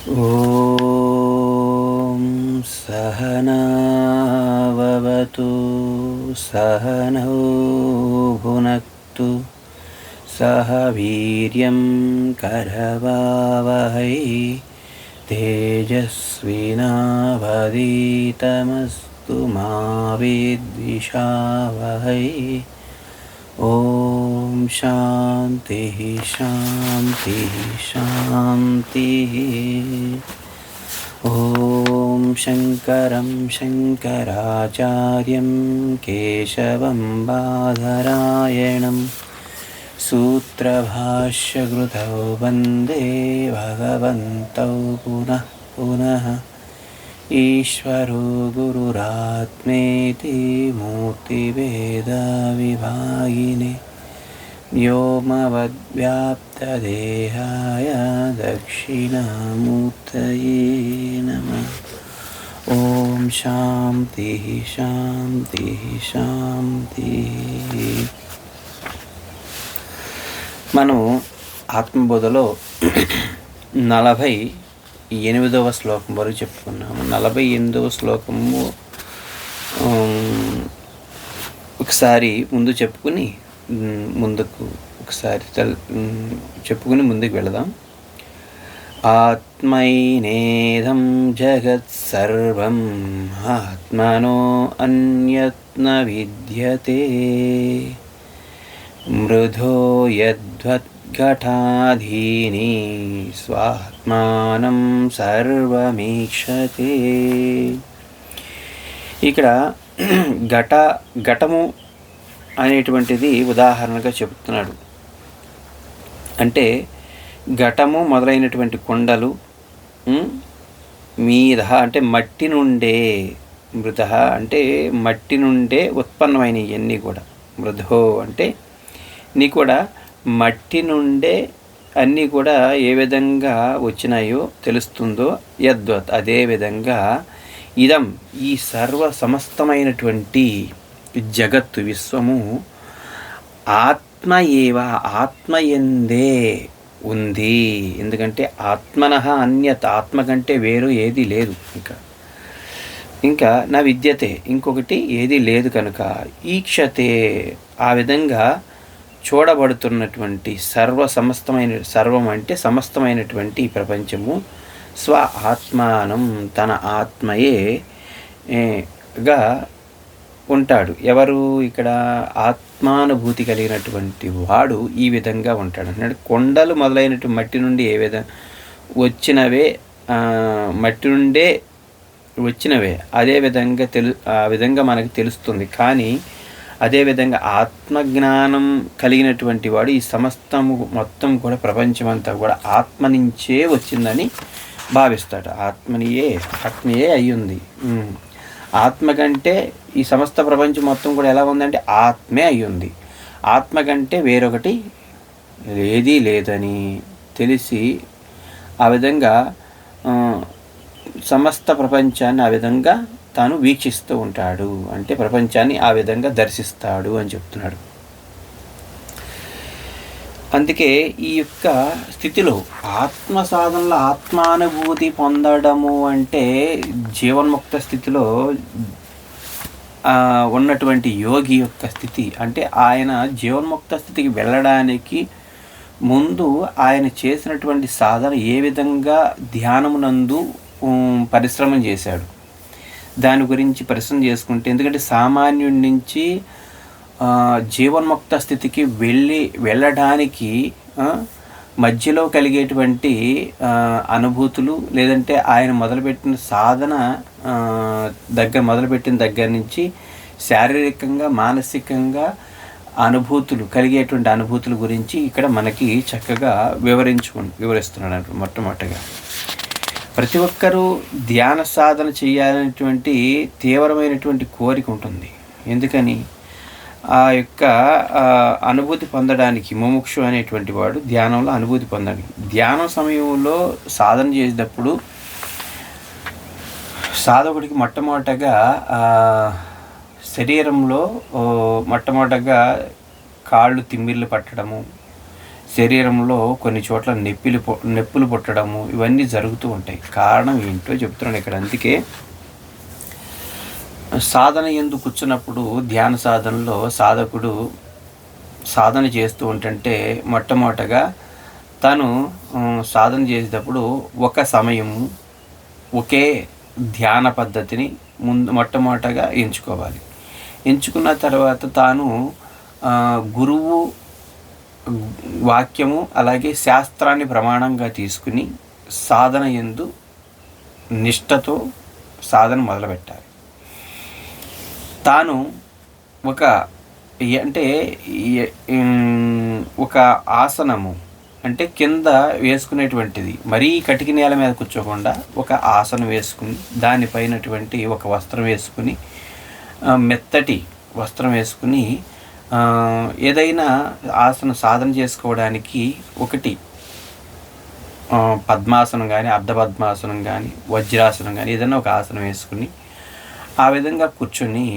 ఓం సహనావవతు సహనౌ భునక్తు సహ వీర్యం కరవావహై తేజస్వినావధీతమస్తు మా విద్విషావహై. ఓం శాంతి శాంతి శాంతి. ఓం శంకరం శంకరాచార్యం కేశవం బాదరాయణం సూత్రభాష్యకృతౌ వందే భగవంతౌ పునః పునః. ఈశ్వరో గురురాత్మేతి మూర్తిభేదవిభాగినే వ్యోమవద్వ్యాప్తదేహాయ దక్షిణామూర్తయే నమః. ఓం శాంతి శాంతి శాంతి. మనం ఆత్మబోధలో 48వ శ్లోకం వరకు చెప్పుకున్నాము. 48వ శ్లోకము ఒకసారి ముందు చెప్పుకుని ముందుకు ముందుకు వెళదాం. ఆత్మైనేదం జగత్ సర్వం ఆత్మనో అన్యత్న విద్యతే మృధో యద్వద్ఘటాధీని స్వాత్మానం సర్వమీక్షతే. ఇక్కడ ఘటము అనేటువంటిది ఉదాహరణగా చెబుతున్నాడు. అంటే ఘటము మొదలైనటువంటి కుండలు మీద అంటే మట్టి నుండే, మృత అంటే మట్టి నుండే ఉత్పన్నమైన ఇవన్నీ కూడా. మృధో అంటే నీ కూడా మట్టి నుండే అన్నీ కూడా ఏ విధంగా వచ్చినాయో తెలుస్తుందో యద్వత్ అదేవిధంగా ఇదం ఈ సర్వ సమస్తమైనటువంటి జగత్తు విశ్వము ఆత్మ ఏవ ఆత్మయందే ఉంది. ఎందుకంటే ఆత్మనః అన్యత్ ఆత్మ కంటే వేరు ఏది లేదు. ఇంకా నా విద్యతే ఇంకొకటి ఏది లేదు కనుక ఈక్షతే ఆ విధంగా చూడబడుతున్నటువంటి సర్వం అంటే సమస్తమైనటువంటి ఈ ప్రపంచము స్వ ఆత్మానం తన ఆత్మయే గా ఉంటాడు. ఎవరు ఇక్కడ ఆత్మానుభూతి కలిగినటువంటి వాడు ఈ విధంగా ఉంటాడు అన్నాడు. కొండలు మొదలైనటువంటి మట్టి నుండి ఏ విధంగా వచ్చినవే, మట్టి నుండే వచ్చినవే అదేవిధంగా ఆ విధంగా మనకు తెలుస్తుంది. కానీ అదేవిధంగా ఆత్మజ్ఞానం కలిగినటువంటి వాడు ఈ సమస్తము మొత్తం కూడా ప్రపంచమంతా కూడా ఆత్మ నుంచే వచ్చిందని భావిస్తాడు. ఆత్మయే అయ్యింది. ఆత్మ కంటే ఈ సమస్త ప్రపంచం మొత్తం కూడా ఎలా ఉందంటే ఆత్మే అయ్యింది. ఆత్మ కంటే వేరొకటి ఏదీ లేదని తెలిసి ఆ విధంగా సమస్త ప్రపంచాన్ని ఆ విధంగా తాను వీక్షిస్తూ ఉంటాడు. అంటే ప్రపంచాన్ని ఆ విధంగా దర్శిస్తాడు అని చెప్తున్నాడు. అందుకే ఈ యొక్క స్థితిలో ఆత్మ సాధనలో ఆత్మానుభూతి పొందడము అంటే జీవన్ముక్త స్థితిలో ఉన్నటువంటి యోగి యొక్క స్థితి. అంటే ఆయన జీవన్ముక్త స్థితికి వెళ్ళడానికి ముందు ఆయన చేసినటువంటి సాధన ఏ విధంగా ధ్యానమునందు పరిశ్రమం చేశాడు దాని గురించి పరిశ్రమ చేసుకుంటే, ఎందుకంటే సామాన్యుడి నుంచి జీవన్ముక్త స్థితికి వెళ్ళడానికి మధ్యలో కలిగేటువంటి అనుభూతులు, లేదంటే ఆయన మొదలుపెట్టిన సాధన మొదలుపెట్టిన దగ్గర నుంచి శారీరకంగా మానసికంగా కలిగేటువంటి అనుభూతుల గురించి ఇక్కడ మనకి చక్కగా వివరిస్తున్నాడు. మొట్టమొదటిగా ప్రతి ఒక్కరూ ధ్యాన సాధన చేయాలనేటువంటి తీవ్రమైనటువంటి కోరిక ఉంటుంది. ఎందుకని ఆ యొక్క అనుభూతి పొందడానికి ముముక్షు అనేటువంటి వాడు ధ్యానంలో అనుభూతి పొందడానికి ధ్యానం సమయంలో సాధన చేసేటప్పుడు సాధకుడికి మొట్టమొదటగా శరీరంలో మొట్టమొదటగా కాళ్ళు తిమ్మిర్లు పట్టడము, శరీరంలో కొన్ని చోట్ల నొప్పులు పుట్టడము ఇవన్నీ జరుగుతూ ఉంటాయి. కారణం ఏంటో చెప్తున్నాను ఇక్కడ. అందుకే సాధన యందు కూర్చున్నప్పుడు ధ్యాన సాధనలో సాధకుడు సాధన చేస్తూ ఉంటుంటే మొట్టమొదటగా తను సాధన చేసేటప్పుడు ఒక సమయము ఒకే ధ్యాన పద్ధతిని మొట్టమొదటగా ఎంచుకోవాలి. ఎంచుకున్న తర్వాత తాను గురువు వాక్యము అలాగే శాస్త్రాన్ని ప్రమాణంగా తీసుకుని సాధన యందు నిష్టతో సాధన మొదలుపెట్టాలి. తాను ఒక ఆసనము అంటే కింద వేసుకునేటువంటిది, మరీ కటిక నేల మీద కూర్చోకుండా ఒక ఆసనం వేసుకుని దానిపైనటువంటి ఒక వస్త్రం వేసుకుని, మెత్తటి వస్త్రం వేసుకుని ఏదైనా సాధన చేసుకోవడానికి ఒకటి పద్మాసనం కానీ అర్ధపద్మాసనం కానీ వజ్రాసనం కానీ ఏదైనా ఒక ఆసనం వేసుకుని ఆ విధంగా కూర్చొని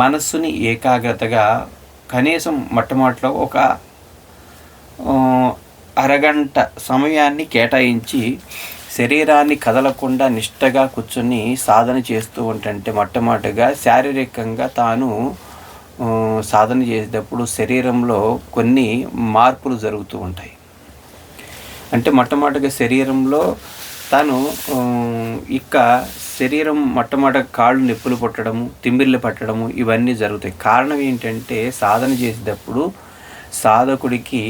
మనస్సుని ఏకాగ్రతగా కనీసం మొట్టమొదటిలో ఒక అరగంట సమయాన్ని కేటాయించి శరీరాన్ని కదలకుండా నిష్టగా కూర్చొని సాధన చేస్తూ ఉంటుంటే మొట్టమొదటిగా శారీరకంగా తాను సాధన చేసేటప్పుడు శరీరంలో కొన్ని మార్పులు జరుగుతూ ఉంటాయి. అంటే మొట్టమొదటిగా శరీరంలో తాను శరీరం మొట్టమొదటి కాళ్ళు నొప్పులు పుట్టడము, తిమ్మిర్లు పట్టడము ఇవన్నీ జరుగుతాయి. కారణం ఏంటంటే సాధన చేసేటప్పుడు సాధకుడికి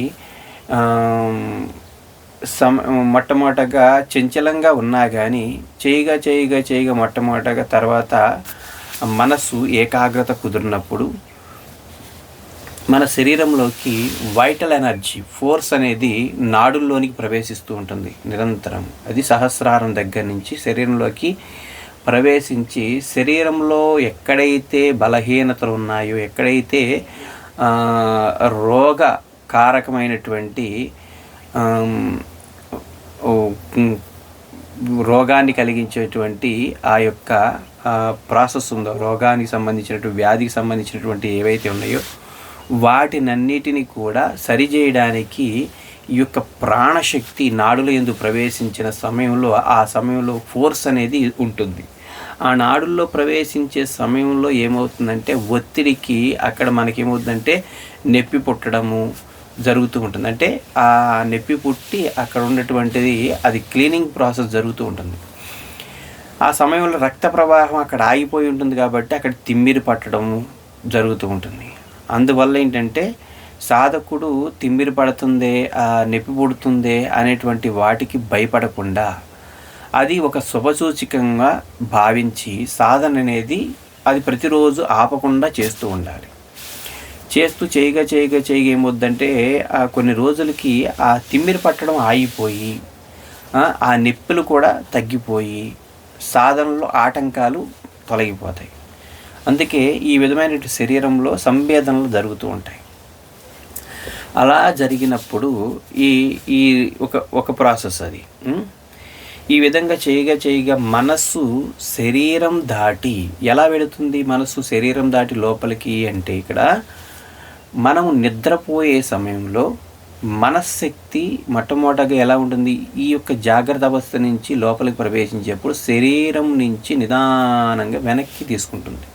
మొట్టమొదటగా చంచలంగా ఉన్నా కానీ చేయగా మొట్టమొదటగా తర్వాత మనస్సు ఏకాగ్రత కుదిరినప్పుడు మన శరీరంలోకి వైటల్ ఎనర్జీ ఫోర్స్ అనేది నాడుల్లోనికి ప్రవేశిస్తూ ఉంటుంది నిరంతరం. అది సహస్రారం దగ్గర నుంచి శరీరంలోకి ప్రవేశించి శరీరంలో ఎక్కడైతే బలహీనతలు ఉన్నాయో, ఎక్కడైతే రోగకారకమైనటువంటి రోగాన్ని కలిగించేటువంటి ఆ యొక్క ప్రాసెస్ ఉందో, రోగానికి సంబంధించినటువంటి వ్యాధికి సంబంధించినటువంటి ఏవైతే ఉన్నాయో వాటినన్నిటిని కూడా సరిచేయడానికి ఈ యొక్క ప్రాణశక్తి నాడుల యందు ప్రవేశించిన సమయంలో ఆ సమయంలో ఫోర్స్ అనేది ఉంటుంది. ఆ నాడుల్లో ప్రవేశించే సమయంలో ఏమవుతుందంటే ఒత్తిడికి అక్కడ మనకేమవుతుందంటే నొప్పి పుట్టడము జరుగుతూ ఉంటుంది. అంటే ఆ నొప్పి పుట్టి అక్కడ ఉన్నటువంటిది అది క్లీనింగ్ ప్రాసెస్ జరుగుతూ ఉంటుంది. ఆ సమయంలో రక్త ప్రవాహం అక్కడ ఆగిపోయి ఉంటుంది కాబట్టి అక్కడ తిమ్మిరి పట్టడము జరుగుతూ ఉంటుంది. అందువల్ల ఏంటంటే సాధకుడు తిమ్మిరి పడుతుందే, నొప్పి పుడుతుందే అనేటువంటి వాటికి భయపడకుండా అది ఒక శుభసూచకంగా భావించి సాధన అనేది అది ప్రతిరోజు ఆపకుండా చేస్తూ ఉండాలి. చేస్తూ చేయగా ఏమవుద్దంటే కొన్ని రోజులకి ఆ తిమ్మిరి పట్టడం ఆగిపోయి ఆ నొప్పులు కూడా తగ్గిపోయి సాధనలో ఆటంకాలు తొలగిపోతాయి. అందుకే ఈ విధమైన శరీరంలో సంవేదనలు జరుగుతూ ఉంటాయి. అలా జరిగినప్పుడు ఈ ఒక ప్రాసెస్ అది. ఈ విధంగా చేయగా మనస్సు శరీరం దాటి ఎలా వెళుతుంది? మనస్సు శరీరం దాటి లోపలికి అంటే ఇక్కడ మనము నిద్రపోయే సమయంలో మనశ్శక్తి మొట్టమొదటగా ఎలా ఉంటుంది? ఈ యొక్క జాగ్రత్త అవస్థ నుంచి లోపలికి ప్రవేశించేప్పుడు శరీరం నుంచి నిదానంగా వెనక్కి తీసుకుంటుంది.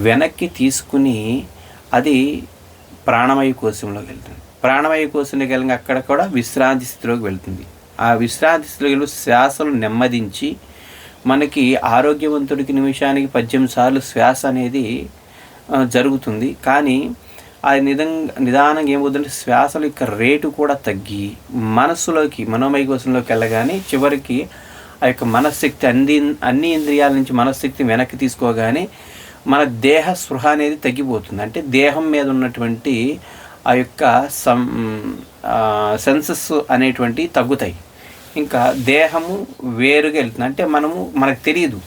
వెనక్కి తీసుకుని అది ప్రాణమయ కోశంలోకి వెళ్తుంది. ప్రాణమయ కోశంలోకి వెళ్ళి అక్కడ కూడా విశ్రాంతి స్థితిలోకి వెళ్తుంది. ఆ విశ్రాంతి స్థితిలో శ్వాసలు నెమ్మదించి మనకి ఆరోగ్యవంతుడికి నిమిషానికి 18 సార్లు శ్వాస అనేది జరుగుతుంది. కానీ అది నిదానంగా ఏమవుతుందంటే శ్వాసల యొక్క రేటు కూడా తగ్గి మనస్సులోకి మనోమయ కోశంలోకి వెళ్ళగానే చివరికి ఆ యొక్క మనశ్శక్తి అన్ని ఇంద్రియాల నుంచి మనశ్శక్తి వెనక్కి తీసుకోగానే మన దేహ స్పృహ అనేది తగ్గిపోతుంది. అంటే దేహం మీద ఉన్నటువంటి ఆ యొక్క సెన్సెస్ అనేటువంటివి తగ్గుతాయి. ఇంకా దేహము వేరుగా వెళ్తుంది. అంటే మనకు తెలియదు.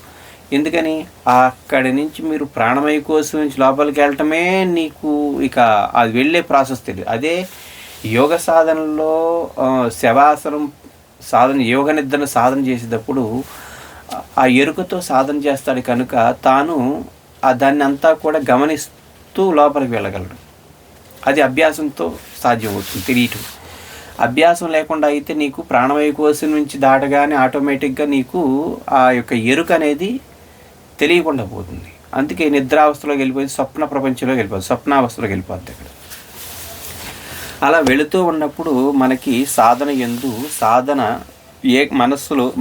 ఎందుకని అక్కడి నుంచి మీరు ప్రాణమయ కోశం నుంచి లోపలికి వెళ్ళటమే నీకు ఇక అది వెళ్ళే ప్రాసెస్ తెలియదు. అదే యోగ సాధనలో శవాసనం సాధన యోగ నిద్రను సాధన చేసేటప్పుడు ఆ ఎరుకతో సాధన చేస్తాడు కనుక తాను దాన్ని అంతా కూడా గమనిస్తూ లోపలికి వెళ్ళగలడు. అది అభ్యాసంతో సాధ్యం అవుతుంది తెలియటం. అభ్యాసం లేకుండా అయితే నీకు ప్రాణవాయు కోశం నుంచి దాటగానే ఆటోమేటిక్గా నీకు ఆ యొక్క ఎరుక అనేది తెలియకుండా పోతుంది. అందుకే నిద్రావస్థలోకి వెళ్ళిపోయి స్వప్న ప్రపంచంలోకి వెళ్ళిపోతుంది, స్వప్నావస్థలోకి వెళ్ళిపోద్ది అక్కడ. అలా వెళుతూ ఉన్నప్పుడు మనకి సాధన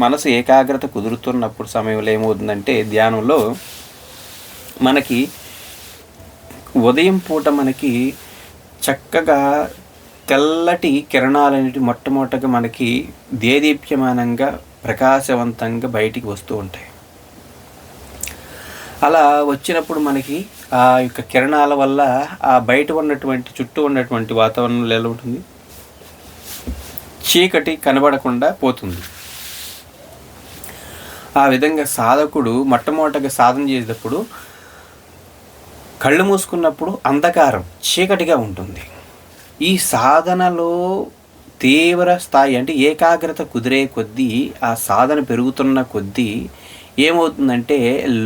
మనసు ఏకాగ్రత కుదురుతున్నప్పుడు సమయంలో ఏమవుతుందంటే ధ్యానంలో మనకి ఉదయం పూట మనకి చక్కగా తెల్లటి కిరణాలనేవి మొట్టమొదటగా మనకి దేదీప్యమానంగా ప్రకాశవంతంగా బయటికి వస్తూ ఉంటాయి. అలా వచ్చినప్పుడు మనకి ఆ యొక్క కిరణాల వల్ల ఆ బయట ఉన్నటువంటి చుట్టూ ఉన్నటువంటి వాతావరణంలో ఎలా ఉంటుంది, చీకటి కనబడకుండా పోతుంది. ఆ విధంగా సాధకుడు మొట్టమొదటిగా సాధన చేసేటప్పుడు కళ్ళు మూసుకున్నప్పుడు అంధకారం చీకటిగా ఉంటుంది. ఈ సాధనలో తీవ్ర స్థాయి అంటే ఏకాగ్రత కుదిరే కొద్దీ ఆ సాధన పెరుగుతున్న కొద్దీ ఏమవుతుందంటే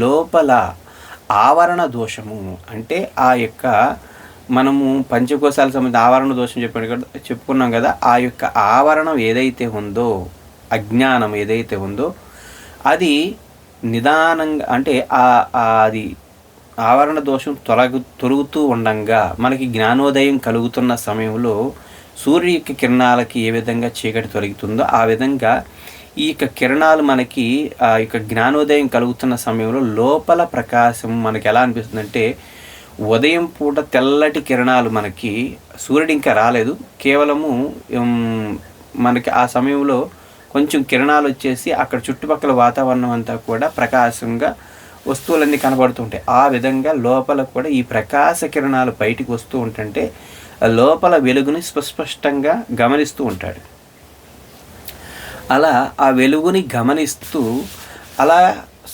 లోపల ఆవరణ దోషము అంటే ఆ యొక్క మనము పంచకోశాలకు సంబంధించిన ఆవరణ దోషం చెప్పుకున్నాం కదా, ఆ యొక్క ఆవరణం ఏదైతే ఉందో, అజ్ఞానం ఏదైతే ఉందో అది నిదానంగా అంటే అది ఆవరణ దోషం తొలగుతూ ఉండంగా మనకి జ్ఞానోదయం కలుగుతున్న సమయంలో సూర్య యొక్క కిరణాలకి ఏ విధంగా చీకటి తొలగుతుందో ఆ విధంగా ఈ యొక్క కిరణాలు మనకి ఆ యొక్క జ్ఞానోదయం కలుగుతున్న సమయంలో లోపల ప్రకాశం మనకి ఎలా అనిపిస్తుందంటే ఉదయం పూట తెల్లటి కిరణాలు మనకి సూర్యుడు ఇంకా రాలేదు, కేవలము మనకి ఆ సమయంలో కొంచెం కిరణాలు వచ్చేసి అక్కడ చుట్టుపక్కల వాతావరణం అంతా కూడా ప్రకాశంగా వస్తువులన్నీ కనబడుతుంటాయి. ఆ విధంగా లోపల కూడా ఈ ప్రకాశ కిరణాలు బయటికి వస్తూ ఉంటుంటే లోపల వెలుగుని స్పష్టంగా గమనిస్తూ ఉంటాడు. అలా ఆ వెలుగుని గమనిస్తూ అలా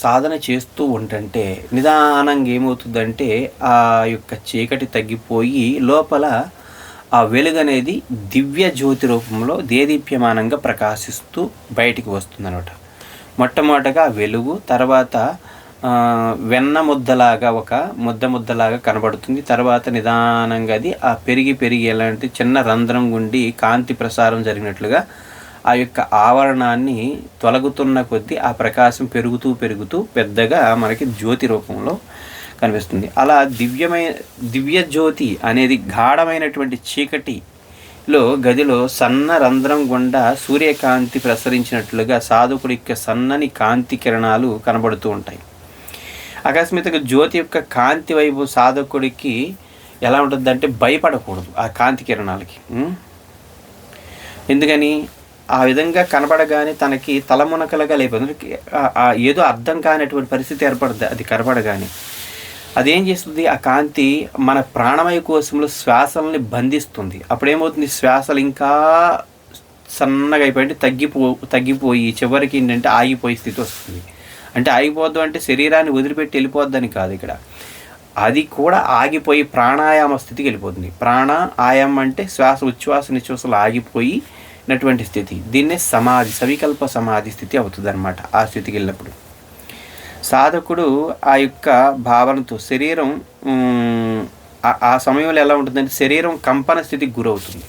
సాధన చేస్తూ ఉంటుంటే నిదానంగా ఏమవుతుందంటే ఆ యొక్క చీకటి తగ్గిపోయి లోపల ఆ వెలుగు అనేది దివ్య జ్యోతి రూపంలో దేదీప్యమానంగా ప్రకాశిస్తూ బయటికి వస్తుందన్నమాట. మొట్టమొదటగా వెలుగు, తర్వాత వెన్న ముద్దలాగా ఒక ముద్దలాగా కనబడుతుంది. తర్వాత నిదానంగా అది ఆ పెరిగి ఎలాంటి చిన్న రంధ్రం గుండి కాంతి ప్రసారం జరిగినట్లుగా ఆ యొక్క ఆవరణాన్ని తొలగుతున్న కొద్దీ ఆ ప్రకాశం పెరుగుతూ పెద్దగా మనకి జ్యోతి రూపంలో కనిపిస్తుంది. అలా దివ్య జ్యోతి అనేది గాఢమైనటువంటి చీకటిలో గదిలో సన్న రంధ్రం గుండా సూర్యకాంతి ప్రసరించినట్లుగా సాధకుడి యొక్క సన్నని కాంతి కిరణాలు కనబడుతూ ఉంటాయి. అకస్మాత్తుగా జ్యోతి యొక్క కాంతి వైపు సాధకుడికి ఎలా ఉంటుందంటే భయపడకూడదు ఆ కాంతి కిరణాలకి. ఎందుకని ఆ విధంగా కనబడగానే తనకి తలమునకలుగా లేకపోతే ఏదో అర్థం కానటువంటి పరిస్థితి ఏర్పడుతుంది. అది కనబడగానే అదేం చేస్తుంది, ఆ కాంతి మన ప్రాణమయ కోశంలో శ్వాసల్ని బంధిస్తుంది. అప్పుడేమవుతుంది, శ్వాసలు ఇంకా సన్నగా అయిపోయి తగ్గిపోయి చివరికి ఏంటంటే ఆగిపోయే స్థితి వస్తుంది. అంటే ఆగిపోద్దు అంటే శరీరాన్ని వదిలిపెట్టి వెళ్ళిపోద్దని కాదు, ఇక్కడ అది కూడా ఆగిపోయి ప్రాణాయామ స్థితికి వెళ్ళిపోతుంది. ఆయామం అంటే శ్వాస ఉచ్ఛ్వాస నిశ్వాసాలు ఆగిపోయినటువంటి స్థితి. దీన్నే సమాధి, సవికల్ప సమాధి స్థితి అవుతుంది అనమాట. ఆ స్థితికి వెళ్ళినప్పుడు సాధకుడు ఆ యొక్క భావనతో శరీరం ఆ సమయంలో ఎలా ఉంటుందంటే శరీరం కంపన స్థితికి గురవుతుంది.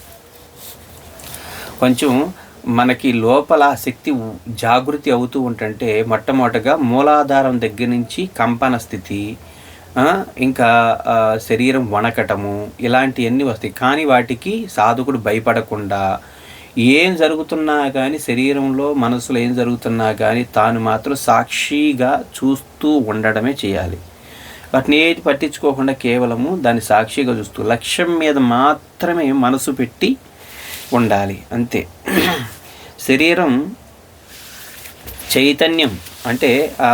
కొంచెం మనకి లోపల శక్తి జాగృతి అవుతూ ఉంటుంటే మొట్టమొదటగా మూలాధారం దగ్గర నుంచి కంపన స్థితి, ఇంకా శరీరం వణకటము ఇలాంటివన్నీ వస్తాయి. కానీ వాటికి సాధకుడు భయపడకుండా ఏం జరుగుతున్నా కానీ శరీరంలో మనసులో ఏం జరుగుతున్నా కానీ తాను మాత్రం సాక్షిగా చూస్తూ ఉండడమే చేయాలి. వాటిని ఏది పట్టించుకోకుండా కేవలము దాన్ని సాక్షిగా చూస్తూ లక్ష్యం మీద మాత్రమే మనసు పెట్టి ఉండాలి, అంతే. శరీరం చైతన్యం అంటే ఆ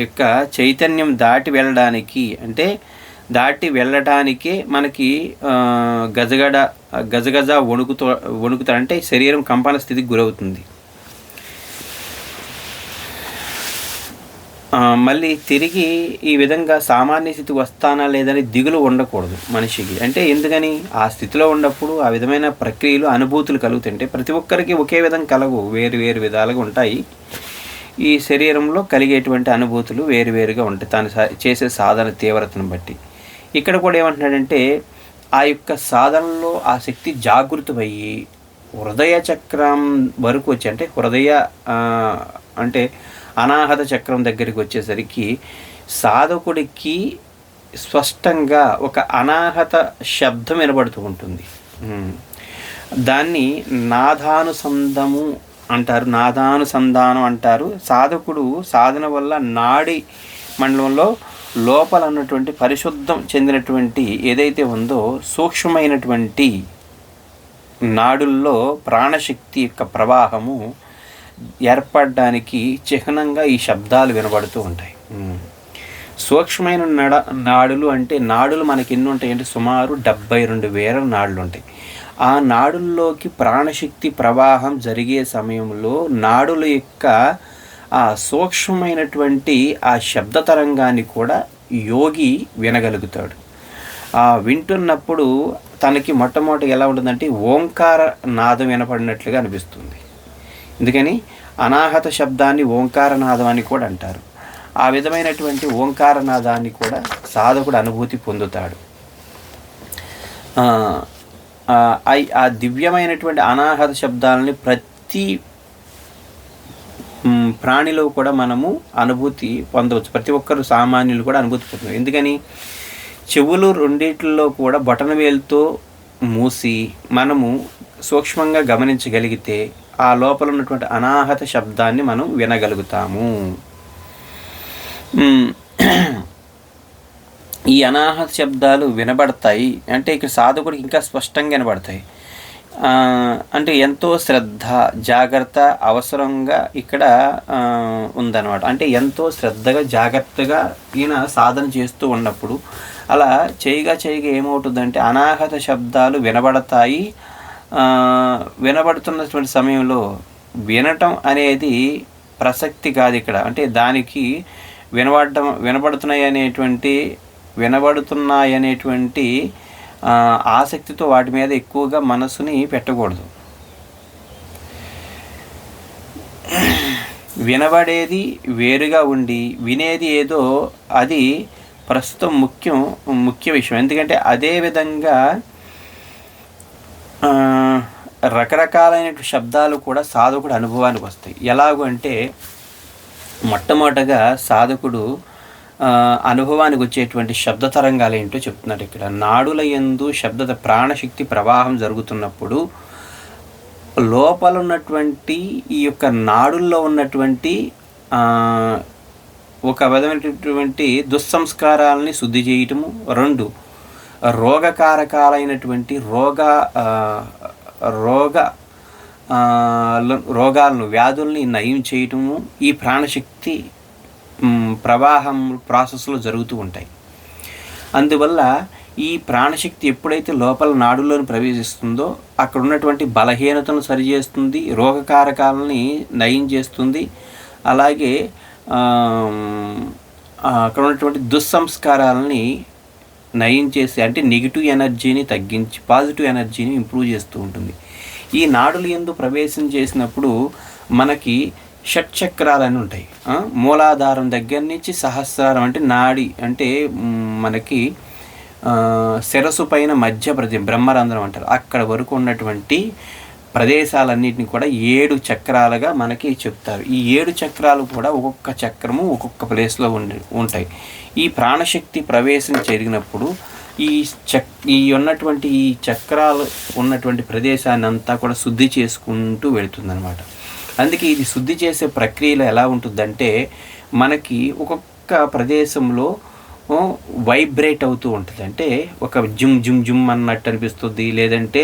యొక్క చైతన్యం దాటి వెళ్ళడానికే మనకి గజగజ వణుకుతాడంటే శరీరం కంపన స్థితికి గురవుతుంది. మళ్ళీ తిరిగి ఈ విధంగా సామాన్య స్థితికి వస్తానా లేదని దిగులు ఉండకూడదు మనిషికి. అంటే ఎందుకని, ఆ స్థితిలో ఉన్నప్పుడు ఆ విధమైన ప్రక్రియలు అనుభూతులు కలుగుతుంటే ప్రతి ఒక్కరికి ఒకే విధంగా కలవు, వేరు విధాలుగా ఉంటాయి. ఈ శరీరంలో కలిగేటువంటి అనుభూతులు వేరుగా ఉంటాయి తాను చేసే సాధన తీవ్రతను బట్టి. ఇక్కడ కూడా ఏమంటున్నాడంటే ఆ యొక్క సాధనలో ఆ శక్తి జాగృతమయ్యి హృదయ చక్రం వరకు వచ్చి, అంటే అంటే అనాహత చక్రం దగ్గరికి వచ్చేసరికి సాధకుడికి స్పష్టంగా ఒక అనాహత శబ్దం వినబడుతూ ఉంటుంది. దాన్ని నాదానుసంధము అంటారు, నాదానుసంధానం అంటారు. సాధకుడు సాధన వల్ల నాడి మండలంలో లోపల ఉన్నటువంటి పరిశుద్ధం చెందినటువంటి ఏదైతే ఉందో సూక్ష్మమైనటువంటి నాడుల్లో ప్రాణశక్తి యొక్క ప్రవాహము ఏర్పడడానికి చిహ్నంగా ఈ శబ్దాలు వినబడుతూ ఉంటాయి. సూక్ష్మమైన నాడులు అంటే నాడులు మనకి ఎన్ని ఉంటాయంటే సుమారు 72,000 నాడులు ఉంటాయి. ఆ నాడుల్లోకి ప్రాణశక్తి ప్రవాహం జరిగే సమయంలో నాడుల యొక్క ఆ సూక్ష్మమైనటువంటి ఆ శబ్ద తరంగాన్ని కూడా యోగి వినగలుగుతాడు. వింటున్నప్పుడు తనకి మొట్టమొదటి ఎలా ఉంటుందంటే ఓంకార నాదం వినపడినట్లుగా అనిపిస్తుంది. అందుకని అనాహత శబ్దాన్ని ఓంకారనాదం అని కూడా అంటారు. ఆ విధమైనటువంటి ఓంకారనాదాన్ని కూడా సాధకుడు అనుభూతి పొందుతాడు. ఆ దివ్యమైనటువంటి అనాహత శబ్దాలని ప్రతి ప్రాణిలో కూడా మనము అనుభూతి పొందవచ్చు. ప్రతి ఒక్కరు సామాన్యులు కూడా అనుభూతి పొందుతారు. ఎందుకని చెవులు రెండిట్లో కూడా బొటనవేలుతో మూసి మనము సూక్ష్మంగా గమనించగలిగితే ఆ లోపల ఉన్నటువంటి అనాహత శబ్దాన్ని మనం వినగలుగుతాము. ఈ అనాహత శబ్దాలు వినబడతాయి అంటే ఇక్కడ సాధకుడికి ఇంకా స్పష్టంగా వినబడతాయి. అంటే ఎంతో శ్రద్ధ జాగ్రత్త అవసరంగా ఇక్కడ ఉందన్నమాట. అంటే ఎంతో శ్రద్ధగా జాగ్రత్తగా ఈయన సాధన చేస్తూ ఉన్నప్పుడు అలా చేయగా ఏమవుతుందంటే అనాహత శబ్దాలు వినబడతాయి. వినబడుతున్నటువంటి సమయంలో వినటం అనేది ప్రసక్తి కాదు ఇక్కడ. అంటే దానికి వినబడుతున్నాయనేటువంటి ఆసక్తితో వాటి మీద ఎక్కువగా మనసుని పెట్టకూడదు. వినబడేది వేరుగా ఉండి వినేది ఏదో అది ప్రస్తుతం ముఖ్య విషయం. ఎందుకంటే అదే విధంగా రకరకాలైన శబ్దాలు కూడా సాధకుడు అనుభవానికి వస్తాయి. ఎలాగూ అంటే మొట్టమొదటగా సాధకుడు అనుభవానికి వచ్చేటువంటి శబ్ద తరంగాలు ఏంటో చెప్తున్నాడు ఇక్కడ. నాడుల యందు శబ్ద ప్రాణశక్తి ప్రవాహం జరుగుతున్నప్పుడు లోపల ఉన్నటువంటి ఈ యొక్క నాడుల్లో ఉన్నటువంటి ఒక విధమైనటువంటి దుస్సంస్కారాలని శుద్ధి చేయటము, 2 రోగకారకాలైనటువంటి రోగాలను వ్యాధుల్ని నయం చేయటము ఈ ప్రాణశక్తి ప్రవాహం ప్రాసెస్లో జరుగుతూ ఉంటాయి. అందువల్ల ఈ ప్రాణశక్తి ఎప్పుడైతే లోపల నాడుల్లోని ప్రవేశిస్తుందో అక్కడ ఉన్నటువంటి బలహీనతను సరిచేస్తుంది, రోగకారకాలని నయం చేస్తుంది. అలాగే అక్కడ ఉన్నటువంటి దుస్సంస్కారాలని నయం చేసి అంటే నెగిటివ్ ఎనర్జీని తగ్గించి పాజిటివ్ ఎనర్జీని ఇంప్రూవ్ చేస్తూ ఉంటుంది. ఈ నాడులు యందు ప్రవేశం చేసినప్పుడు మనకి షట్చక్రాలని ఉంటాయి. మూలాధారం దగ్గర నుంచి సహస్రారం అంటే నాడి అంటే మనకి శిరస్సు పైన మధ్య బ్రహ్మరంధ్రం అంటారు. అక్కడ వరకు ఉన్నటువంటి ప్రదేశాలన్నింటినీ కూడా 7 చక్రాలుగా మనకి చెప్తారు. ఈ 7 చక్రాలు కూడా ఒక్కొక్క చక్రము ఒక్కొక్క ప్లేస్లో ఉంటాయి. ఈ ప్రాణశక్తి ప్రవేశం జరిగినప్పుడు ఈ ఉన్నటువంటి ఈ చక్రాలు ఉన్నటువంటి ప్రదేశాన్ని అంతా కూడా శుద్ధి చేసుకుంటూ వెళుతుందన్నమాట. అందుకే ఇది శుద్ధి చేసే ప్రక్రియలో ఎలా ఉంటుందంటే మనకి ఒక్కొక్క ప్రదేశంలో వైబ్రేట్ అవుతూ ఉంటుంది. అంటే ఒక జుమ్ జుమ్ జుమ్ అన్నట్టు అనిపిస్తుంది, లేదంటే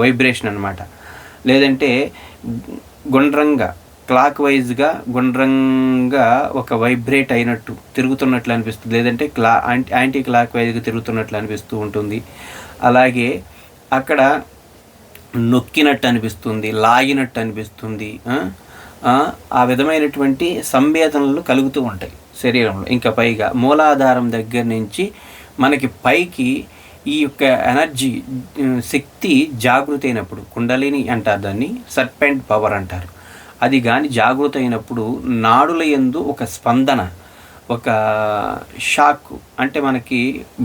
వైబ్రేషన్ అన్నమాట. లేదంటే గుండ్రంగా క్లాక్ వైజ్గా గుండ్రంగా ఒక వైబ్రేట్ అయినట్టు తిరుగుతున్నట్లు అనిపిస్తుంది, లేదంటే యాంటీ క్లాక్ వైజ్గా తిరుగుతున్నట్లు అనిపిస్తూ ఉంటుంది. అలాగే అక్కడ నొక్కినట్టు అనిపిస్తుంది, లాగినట్టు అనిపిస్తుంది. ఆ విధమైనటువంటి సంవేదనలు కలుగుతూ ఉంటాయి శరీరంలో. ఇంకా పైగా మూలాధారం దగ్గర నుంచి మనకి పైకి ఈ యొక్క ఎనర్జీ శక్తి జాగృతి అయినప్పుడు కుండలిని అంటారు, దాన్ని సర్పెంట్ పవర్ అంటారు. అది కానీ జాగృతి అయినప్పుడు నాడుల యందు ఒక స్పందన ఒక షాక్, అంటే మనకి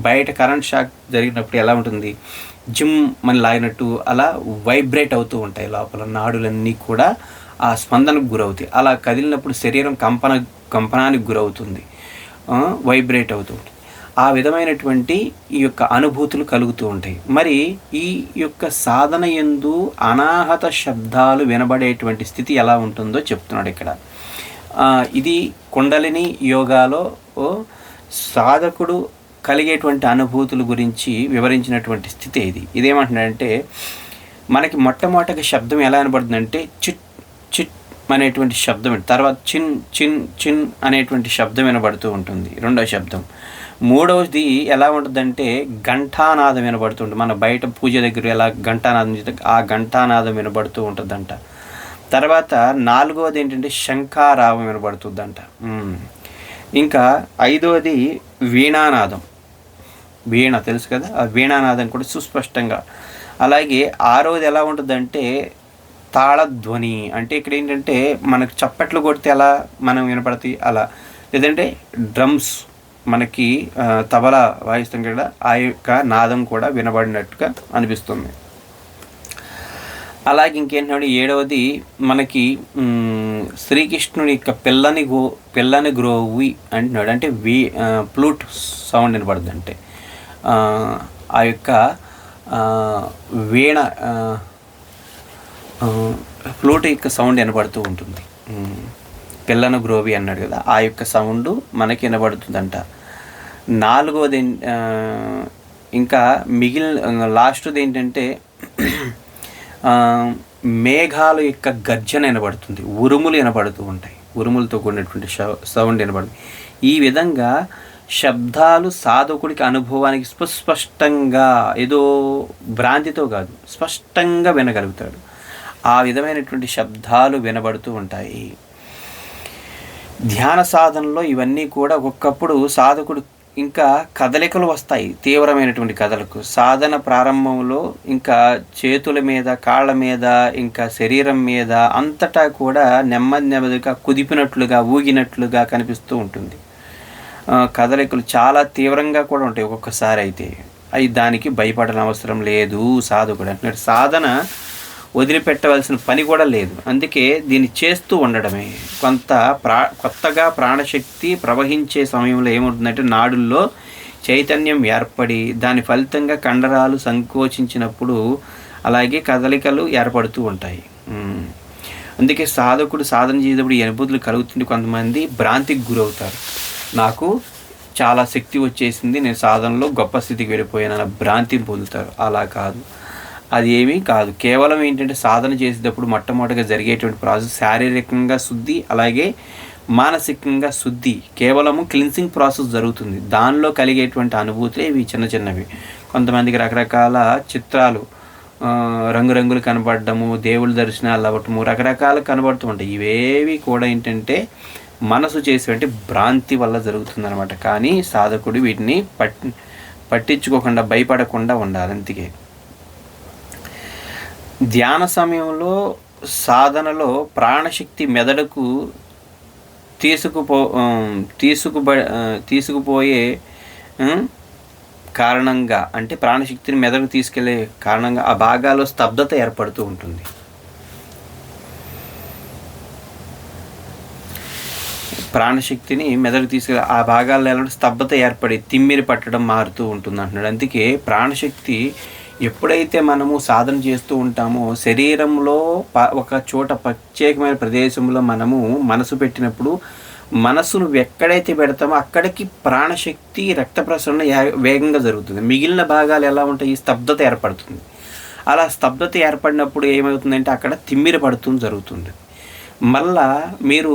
బయట కరెంట్ షాక్ జరిగినప్పుడు ఎలా ఉంటుంది, జిమ్ మన లాగినట్టు అలా వైబ్రేట్ అవుతూ ఉంటాయి. లోపల నాడులన్నీ కూడా ఆ స్పందనకు గురవుతాయి. అలా కదిలినప్పుడు శరీరం కంపనానికి గురవుతుంది, వైబ్రేట్ అవుతూ ఉంటుంది. ఆ విధమైనటువంటి ఈ యొక్క అనుభూతులు కలుగుతూ ఉంటాయి. మరి ఈ యొక్క సాధన యందు అనాహత శబ్దాలు వినబడేటువంటి స్థితి ఎలా ఉంటుందో చెప్తున్నాడు ఇక్కడ. ఇది కుండలిని యోగాలో సాధకుడు కలిగేటువంటి అనుభూతుల గురించి వివరించినటువంటి స్థితి ఇది. ఇదేమంటున్నాడంటే, మనకి మొట్టమొదటిగా శబ్దం ఎలా వినబడుతుందంటే చిట్ చిట్ అనేటువంటి శబ్దం, తర్వాత చిన్ చిన్ చిన్ అనేటువంటి శబ్దం వినబడుతూ ఉంటుంది రెండో శబ్దం. మూడవది ఎలా ఉంటుందంటే ఘంటానాదం వినబడుతుంది. మన బయట పూజ దగ్గర ఎలా ఘంటానాదం ఆ ఘంటానాదం వినబడుతూ ఉంటుందంట. తర్వాత నాలుగవది ఏంటంటే శంఖారావం వినబడుతుందంట. ఇంకా ఐదవది వీణానాదం, వీణ తెలుసు కదా, ఆ వీణానాదం కూడా సుస్పష్టంగా. అలాగే ఆరవది ఎలా ఉంటుందంటే తాళధ్వని, అంటే ఇక్కడ ఏంటంటే మనకు చప్పట్లు కొడితే ఎలా మనం వినపడతాయి అలా, లేదంటే డ్రమ్స్ మనకి తబలా వాయిస్తాం కదా, ఆ యొక్క నాదం కూడా వినబడినట్టుగా అనిపిస్తుంది. అలాగే ఇంకేంటంటే ఏడవది మనకి శ్రీకృష్ణుడి యొక్క పిల్లని గ్రోవి అంటున్నాడు, అంటే ఫ్లూట్ సౌండ్ వినపడుతుంది. అంటే ఆ యొక్క వీణ ఫ్లూట్ యొక్క సౌండ్ వినపడుతూ ఉంటుంది. పిల్లను గ్రోవి అన్నాడు కదా, ఆ యొక్క సౌండ్ మనకి వినబడుతుందంట. నాలుగవది ఇంకా లాస్ట్ది ఏంటంటే మేఘాల యొక్క గర్జన వినబడుతుంది, ఉరుములు వినబడుతూ ఉంటాయి, ఉరుములతో కూడినటువంటి సౌండ్ వినబడుతుంది. ఈ విధంగా శబ్దాలు సాధకుడికి అనుభవానికి స్పష్టంగా, ఏదో భ్రాంతితో కాదు, స్పష్టంగా వినగలుగుతాడు. ఆ విధమైనటువంటి శబ్దాలు వినబడుతూ ఉంటాయి. ధ్యాన సాధనలో ఇవన్నీ కూడా ఒక్కొక్కప్పుడు సాధకుడు ఇంకా కదలికలు వస్తాయి, తీవ్రమైనటువంటి కదలకు. సాధన ప్రారంభంలో ఇంకా చేతుల మీద, కాళ్ళ మీద, ఇంకా శరీరం మీద అంతటా కూడా నెమ్మదిగా కుదిపినట్లుగా, ఊగినట్లుగా కనిపిస్తూ ఉంటుంది. కదలికలు చాలా తీవ్రంగా కూడా ఉంటాయి ఒక్కొక్కసారి. అయితే దానికి భయపడని అవసరం లేదు సాధకుడు అంటున్నాడు. సాధన వదిలిపెట్టవలసిన పని కూడా లేదు, అందుకే దీన్ని చేస్తూ ఉండడమే. కొత్తగా ప్రాణశక్తి ప్రవహించే సమయంలో ఏముంటుందంటే నాడుల్లో చైతన్యం ఏర్పడి దాని ఫలితంగా కండరాలు సంకోచించినప్పుడు అలాగే కదలికలు ఏర్పడుతూ ఉంటాయి. అందుకే సాధకుడు సాధన చేసేటప్పుడు ఈ అనుభూతులు కలుగుతుంది. కొంతమంది భ్రాంతికి గురవుతారు, నాకు చాలా శక్తి వచ్చేసింది, నేను సాధనలో గొప్ప స్థితికి వెళ్ళిపోయానన్న భ్రాంతిని పొందుతారు. అలా కాదు, అది ఏమీ కాదు. కేవలం ఏంటంటే సాధన చేసేటప్పుడు మొట్టమొదటిగా జరిగేటువంటి ప్రాసెస్ శారీరకంగా శుద్ధి, అలాగే మానసికంగా శుద్ధి, కేవలము క్లిన్సింగ్ ప్రాసెస్ జరుగుతుంది. దానిలో కలిగేటువంటి అనుభూతులే ఇవి చిన్న చిన్నవి. కొంతమందికి రకరకాల చిత్రాలు, రంగురంగులు కనబడము, దేవుళ్ళ దర్శనాలు అవ్వటము, రకరకాలు కనబడుతూ ఉంటాయి. ఇవేవి కూడా ఏంటంటే మనసు చేసేటువంటి భ్రాంతి వల్ల జరుగుతుందన్నమాట. కానీ సాధకుడు వీటిని పట్టించుకోకుండా, భయపడకుండా ఉండాలి. అందుకే ధ్యాన సమయంలో సాధనలో ప్రాణశక్తి మెదడుకు తీసుకుపోయే కారణంగా, అంటే ప్రాణశక్తిని మెదడుకు తీసుకెళ్లే కారణంగా ఆ భాగాల్లో స్తబ్దత ఏర్పడుతూ ఉంటుంది. ప్రాణశక్తిని మెదడుకు తీసుకెళ్ళి ఆ భాగాల్లో ఎలా స్తబ్దత ఏర్పడి తిమ్మిరి పట్టడం మారుతూ ఉంటుంది అంటున్నాడు. అందుకే ప్రాణశక్తి ఎప్పుడైతే మనము సాధన చేస్తూ ఉంటామో శరీరంలో ఒక చోట ప్రత్యేకమైన ప్రదేశంలో మనము మనసు పెట్టినప్పుడు, మనసును ఎక్కడైతే పెడతామో అక్కడికి ప్రాణశక్తి రక్త ప్రసరణ వేగంగా జరుగుతుంది. మిగిలిన భాగాలు ఎలా ఉంటాయి, స్తబ్దత ఏర్పడుతుంది. అలా స్తబ్దత ఏర్పడినప్పుడు ఏమవుతుందంటే అక్కడ తిమ్మిరి పడుతుంది జరుగుతుంది. మళ్ళా మీరు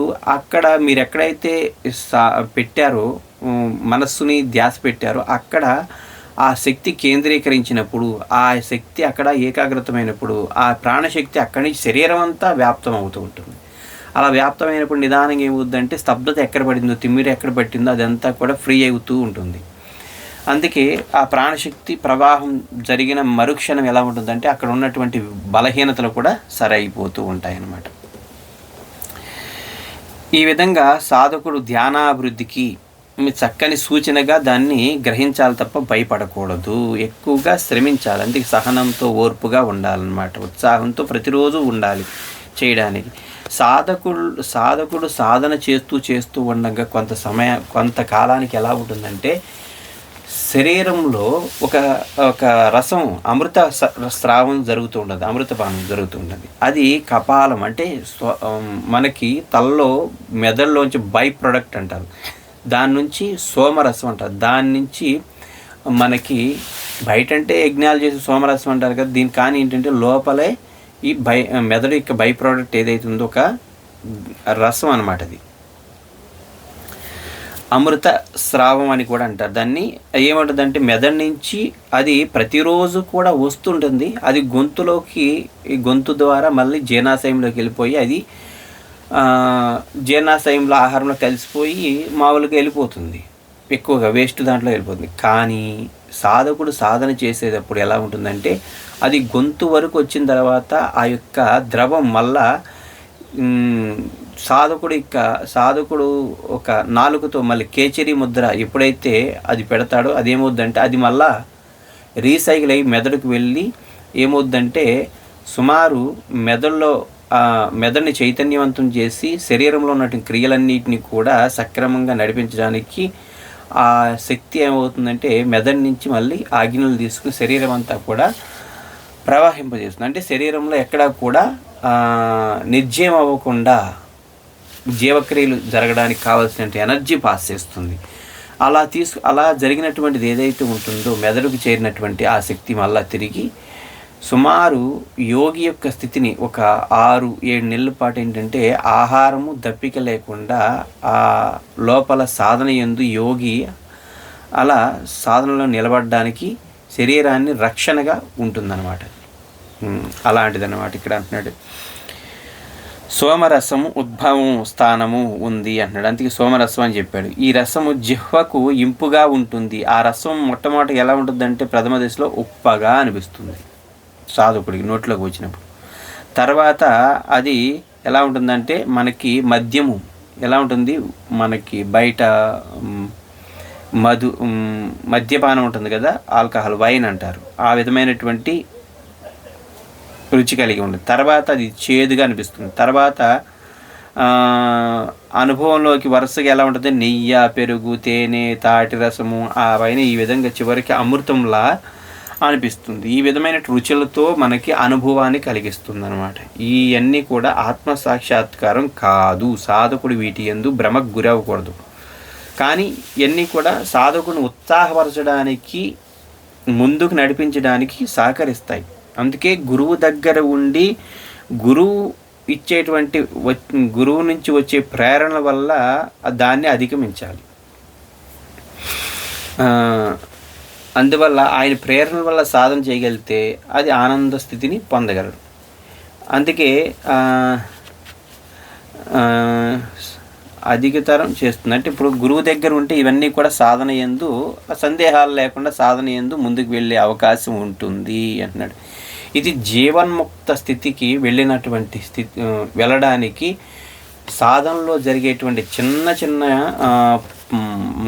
ఎక్కడైతే పెట్టారో, మనస్సుని ధ్యాస పెట్టారో అక్కడ ఆ శక్తి కేంద్రీకరించినప్పుడు, ఆ శక్తి అక్కడ ఏకాగ్రతమైనప్పుడు ఆ ప్రాణశక్తి అక్కడి నుంచి శరీరం అంతా వ్యాప్తం అవుతూ ఉంటుంది. అలా వ్యాప్తమైనప్పుడు నిదానంగా ఏమవుతుందంటే స్తబ్దత ఎక్కడ పడిందో, తిమ్మిరి ఎక్కడ పట్టిందో అదంతా కూడా ఫ్రీ అవుతూ ఉంటుంది. అందుకే ఆ ప్రాణశక్తి ప్రవాహం జరిగిన మరుక్షణం ఎలా ఉంటుందంటే అక్కడ ఉన్నటువంటి బలహీనతలు కూడా సరైపోతూ ఉంటాయి అన్నమాట. ఈ విధంగా సాధకుడు ధ్యానాభివృద్ధికి మీ చక్కని సూచనగా దాన్ని గ్రహించాలి తప్ప భయపడకూడదు. ఎక్కువగా శ్రమించాలి, అందుకే సహనంతో ఓర్పుగా ఉండాలన్నమాట. ఉత్సాహంతో ప్రతిరోజు ఉండాలి చేయడానికి. సాధకుడు సాధన చేస్తూ ఉండగా కొంతకాలానికి ఎలా ఉంటుందంటే శరీరంలో ఒక రసం అమృత స్రావం జరుగుతూ ఉంటుంది, అమృతపానం జరుగుతూ ఉంటుంది. అది కపాలం అంటే మనకి తలలో మెదడులోంచి బై ప్రొడక్ట్ అంటారు, దాని నుంచి సోమరసం అంటారు. దాని నుంచి మనకి బయట అంటే యజ్ఞాలు చేసి సోమరసం అంటారు కదా, దీని కానీ ఏంటంటే లోపలే ఈ మెదడు యొక్క బై ప్రోడక్ట్ ఏదైతే ఉందో ఒక రసం అన్నమాట. అది అమృత స్రావం అని కూడా అంటారు. దాన్ని ఏమంటుందంటే మెదడు నుంచి అది ప్రతిరోజు కూడా వస్తుంటుంది. అది గొంతు ద్వారా మళ్ళీ జీర్ణాశయంలోకి వెళ్ళిపోయి అది జీర్ణాశయంలో ఆహారంలో కలిసిపోయి మామూలుగా వెళ్ళిపోతుంది, ఎక్కువగా వేస్ట్ దాంట్లో వెళ్ళిపోతుంది. కానీ సాధకుడు సాధన చేసేటప్పుడు ఎలా ఉంటుందంటే అది గొంతు వరకు వచ్చిన తర్వాత ఆ యొక్క ద్రవం మళ్ళా సాధకుడు ఒక నాలుగుతో మళ్ళీ కేచరి ముద్ర ఎప్పుడైతే అది పెడతాడో అదేమవుద్దంటే అది మళ్ళా రీసైకిల్ అయ్యి మెదడుకు వెళ్ళి ఏమవుద్దంటే సుమారు మెదడుని చైతన్యవంతం చేసి శరీరంలో ఉన్నటువంటి క్రియలన్నిటిని కూడా సక్రమంగా నడిపించడానికి ఆ శక్తి ఏమవుతుందంటే మెదడు నుంచి మళ్ళీ ఆజ్ఞలు తీసుకుని శరీరం అంతా కూడా ప్రవాహింపజేస్తుంది. అంటే శరీరంలో ఎక్కడా కూడా నిర్జీవం అవ్వకుండా జీవక్రియలు జరగడానికి కావాల్సిన ఎనర్జీ పాస్ చేస్తుంది. అలా జరిగినటువంటిది ఏదైతే ఉంటుందో మెదడుకు చేరినటువంటి ఆ శక్తి మళ్ళా తిరిగి సుమారు యోగి యొక్క స్థితిని ఒక 6-7 నెలల పాటు ఏంటంటే ఆహారము దప్పిక లేకుండా ఆ లోపల సాధన యందు యోగి అలా సాధనలో నిలబడడానికి శరీరాన్ని రక్షణగా ఉంటుందన్నమాట. అలాంటిదన్నమాట ఇక్కడ అంటున్నాడు. సోమరసము ఉద్భవం స్థానము ఉంది అంటున్నాడు, అందుకే సోమరసం అని చెప్పాడు. ఈ రసము జిహ్వకు ఇంపుగా ఉంటుంది. ఆ రసం మొట్టమొదటి ఎలా ఉంటుందంటే ప్రథమ దశలో ఉప్పగా అనిపిస్తుంది సాధకుడికి నోట్లోకి వచ్చినప్పుడు. తర్వాత అది ఎలా ఉంటుందంటే మనకి మద్యము ఎలా ఉంటుంది, మనకి బయట మద్యపానం ఉంటుంది కదా, ఆల్కహాల్ వైన్ అంటారు, ఆ విధమైనటువంటి రుచి కలిగి ఉంటుంది. తర్వాత అది చేదుగా అనిపిస్తుంది. తర్వాత అనుభవంలోకి వరుసగా ఎలా ఉంటుంది, నెయ్యి, పెరుగు, తేనె, తాటి రసము అవన్నీ ఈ విధంగా చివరికి అమృతంలా అనిపిస్తుంది. ఈ విధమైన రుచులతో మనకి అనుభవాన్ని కలిగిస్తుంది అనమాట. ఇవన్నీ కూడా ఆత్మసాక్షాత్కారం కాదు. సాధకుడు వీటి యందు భ్రమకు గురవ్వకూడదు. కానీ ఇవన్నీ కూడా సాధకుడిని ఉత్సాహపరచడానికి ముందుకు నడిపించడానికి సహకరిస్తాయి. అందుకే గురువు దగ్గర ఉండి గురువు నుంచి వచ్చే ప్రేరణ వల్ల దాన్ని అధిగమించాలి. అందువల్ల ఆయన ప్రేరణ వల్ల సాధన చేయగలిగితే అది ఆనంద స్థితిని పొందగలరు. అందుకే అధికతరం చేస్తుంది. అంటే ఇప్పుడు గురువు దగ్గర ఉంటే ఇవన్నీ కూడా సాధన యందు సందేహాలు లేకుండా సాధన యందు ముందుకు వెళ్ళే అవకాశం ఉంటుంది అంటున్నాడు. ఇది జీవన్ముక్త స్థితికి వెళ్ళడానికి సాధనలో జరిగేటువంటి చిన్న చిన్న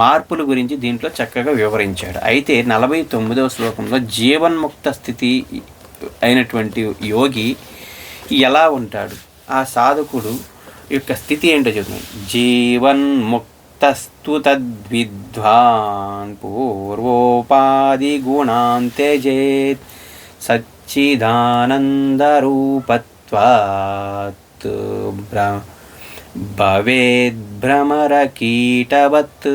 మార్పుల గురించి దీంట్లో చక్కగా వివరించాడు. అయితే 49వ శ్లోకంలో జీవన్ముక్త స్థితి అయినటువంటి యోగి ఎలా ఉంటాడు, ఆ సాధకుడు యొక్క స్థితి ఏంటో చెప్తున్నాడు. జీవన్ముక్తస్తు తద్విద్వాన్ పూర్వోపాధి గుణాన్ త్యజేత్ సచ్చిదానందరూపత్వాత్ భవేద్భ్రమర కీటవత్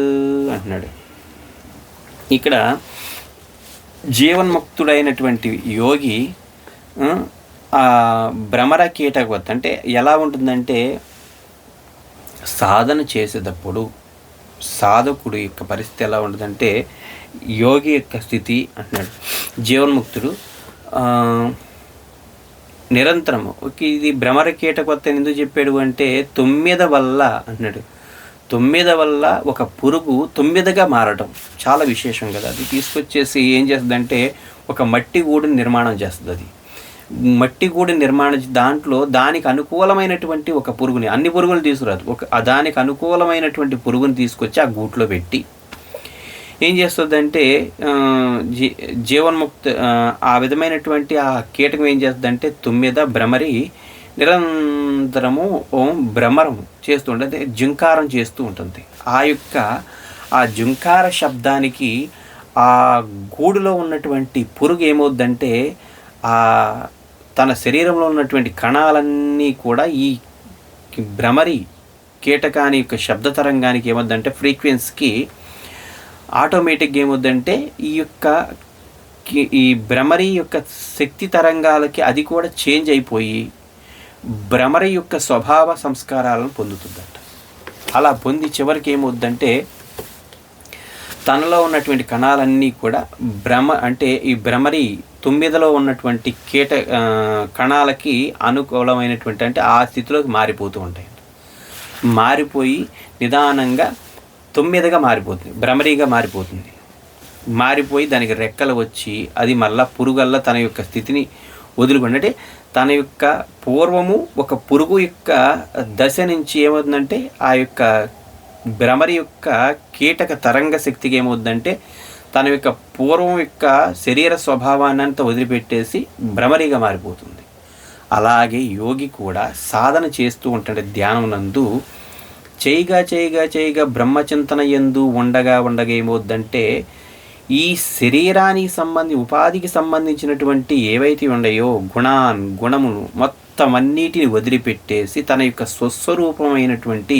అంటున్నాడు. ఇక్కడ జీవన్ముక్తుడైనటువంటి యోగి భ్రమర కీటవత్ అంటే ఎలా ఉంటుందంటే సాధన చేసేటప్పుడు సాధకుడు యొక్క పరిస్థితి ఎలా ఉంటుందంటే యోగి యొక్క స్థితి అంటున్నాడు. జీవన్ముక్తుడు నిరంతరము ఇది భ్రమర కీటకొత్త ఎందుకు చెప్పాడు అంటే 9 వల్ల అంటున్నాడు. 9 వల్ల ఒక పురుగు 9గా మారడం చాలా విశేషం కదా. అది తీసుకొచ్చేసి ఏం చేస్తుందంటే ఒక మట్టి గూడుని నిర్మాణం చేస్తుంది. అది మట్టి గూడు నిర్మాణించి దాంట్లో దానికి అనుకూలమైనటువంటి ఒక పురుగుని, అన్ని పురుగులు తీసుకురాదు, దానికి అనుకూలమైనటువంటి పురుగుని తీసుకొచ్చి ఆ గూట్లో పెట్టి ఏం చేస్తుందంటే జీవన్ముక్త ఆ విధమైనటువంటి ఆ కీటకం ఏం చేస్తుందంటే తుమ్మెద భ్రమరి నిరంతరము భ్రమరం చేస్తూ ఉంటుంది, జుంకారం చేస్తూ ఉంటుంది. ఆ జుంకార శబ్దానికి ఆ గూడులో ఉన్నటువంటి పురుగు ఏమవుద్దంటే తన శరీరంలో ఉన్నటువంటి కణాలన్నీ కూడా ఈ భ్రమరి కీటకాని యొక్క శబ్ద తరంగానికి ఏమవుద్దంటే ఫ్రీక్వెన్సీకి ఆటోమేటిక్గా ఏమవుద్దంటే ఈ భ్రమరి యొక్క శక్తి తరంగాలకి అది కూడా చేంజ్ అయిపోయి భ్రమరి యొక్క స్వభావ సంస్కారాలను పొందుతుందంట. అలా పొంది చివరికి ఏమవుద్దంటే తనలో ఉన్నటువంటి కణాలన్నీ కూడా ఈ భ్రమరి తుమ్మెదలో ఉన్నటువంటి కణాలకి అనుకూలమైనటువంటి అంటే ఆ స్థితిలోకి మారిపోతూ ఉంటాయి. మారిపోయి నిదానంగా తుమ్మెదగా మారిపోతుంది, భ్రమరిగా మారిపోతుంది. మారిపోయి దానికి రెక్కలు వచ్చి అది మళ్ళా పురుగల్లా తన యొక్క స్థితిని వదులుకుంటే తన యొక్క పూర్వము ఒక పురుగు యొక్క దశ నుంచి ఏమవుతుందంటే ఆ యొక్క భ్రమరి యొక్క కీటక తరంగ శక్తికి ఏమవుతుందంటే తన యొక్క పూర్వం యొక్క శరీర స్వభావాన్ని అంతా వదిలిపెట్టేసి భ్రమరిగా మారిపోతుంది. అలాగే యోగి కూడా సాధన చేస్తూ ఉంటాడు. ధ్యానం నందు చేయగా బ్రహ్మచింతన యందు ఉండగా ఏమవుద్దంటే ఈ శరీరానికి ఉపాధికి సంబంధించినటువంటి ఏవైతే ఉన్నాయో గుణములు మొత్తం అన్నిటిని వదిలిపెట్టేసి తన యొక్క స్వస్వరూపమైనటువంటి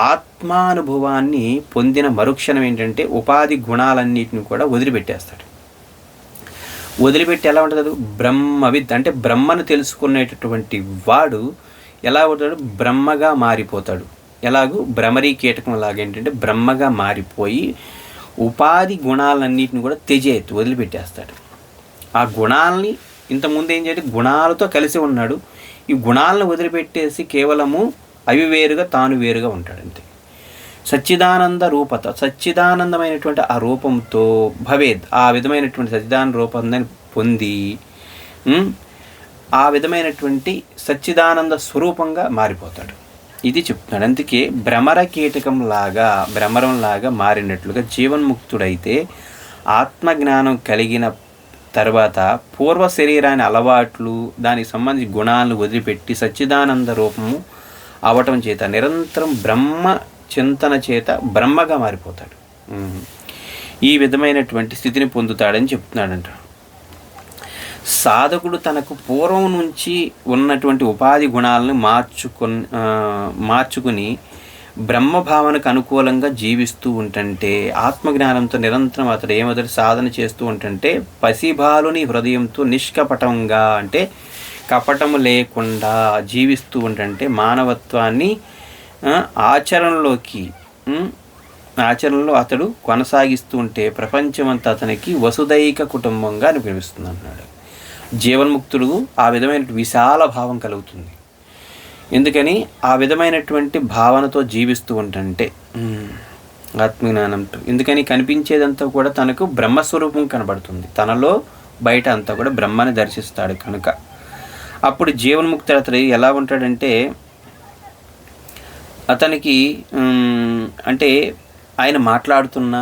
ఆత్మానుభవాన్ని పొందిన మరుక్షణం ఏంటంటే ఉపాధి గుణాలన్నిటిని కూడా వదిలిపెట్టేస్తాడు. వదిలిపెట్టి ఎలా ఉంటుంది? బ్రహ్మవిద్ అంటే బ్రహ్మను తెలుసుకునేటటువంటి వాడు ఎలా అవుతాడు? బ్రహ్మగా మారిపోతాడు. ఎలాగూ భ్రమరీ కీటకం లాగేంటంటే బ్రహ్మగా మారిపోయి ఉపాధి గుణాలన్నిటిని కూడా వదిలిపెట్టేస్తాడు. ఆ గుణాలని ఇంతకుముందు ఏం చేయాలి? గుణాలతో కలిసి ఉన్నాడు. ఈ గుణాలను వదిలిపెట్టేసి కేవలము అవి వేరుగా తాను వేరుగా ఉంటాడు అంతే. సచ్చిదానంద రూపత, సచ్చిదానందమైనటువంటి ఆ రూపంతో భవేద్, ఆ విధమైనటువంటి సచ్చిదానంద రూపాన్ని పొంది ఆ విధమైనటువంటి సచ్చిదానంద స్వరూపంగా మారిపోతాడు. ఇది చెప్తున్నాడు. అందుకే భ్రమరంలాగా మారినట్లుగా జీవన్ముక్తుడైతే ఆత్మజ్ఞానం కలిగిన తర్వాత పూర్వ శరీరాన్ని అలవాట్లు దానికి సంబంధించి గుణాలను వదిలిపెట్టి సచ్చిదానంద రూపము అవటం చేత నిరంతరం బ్రహ్మ చింతన చేత బ్రహ్మగా మారిపోతాడు. ఈ విధమైనటువంటి స్థితిని పొందుతాడని చెప్తున్నాడంట. సాధకుడు తనకు పూర్వం నుంచి ఉన్నటువంటి ఉపాధి గుణాలను మార్చుకుని బ్రహ్మభావనకు అనుకూలంగా జీవిస్తూ ఉంటుంటే ఆత్మజ్ఞానంతో నిరంతరం అతడు ఏమొదటి సాధన చేస్తూ ఉంటుంటే పసిబాలుని హృదయంతో నిష్కపటంగా అంటే కపటము లేకుండా జీవిస్తూ ఉంటుంటే మానవత్వాన్ని ఆచరణలో అతడు కొనసాగిస్తూ ఉంటే ప్రపంచమంతా అతనికి వసుదైక కుటుంబంగా అనిపిస్తుంది అన్నాడు. జీవన్ముక్తుడు ఆ విధమైన విశాల భావం కలుగుతుంది. ఎందుకని ఆ విధమైనటువంటి భావనతో జీవిస్తూ ఉంటుంటే ఆత్మజ్ఞానంతో, ఎందుకని కనిపించేదంతా కూడా తనకు బ్రహ్మస్వరూపం కనబడుతుంది. తనలో బయట అంతా కూడా బ్రహ్మని దర్శిస్తాడు కనుక అప్పుడు జీవన్ముక్తుడు అతడు ఎలా ఉంటాడంటే అతనికి అంటే ఆయన మాట్లాడుతున్నా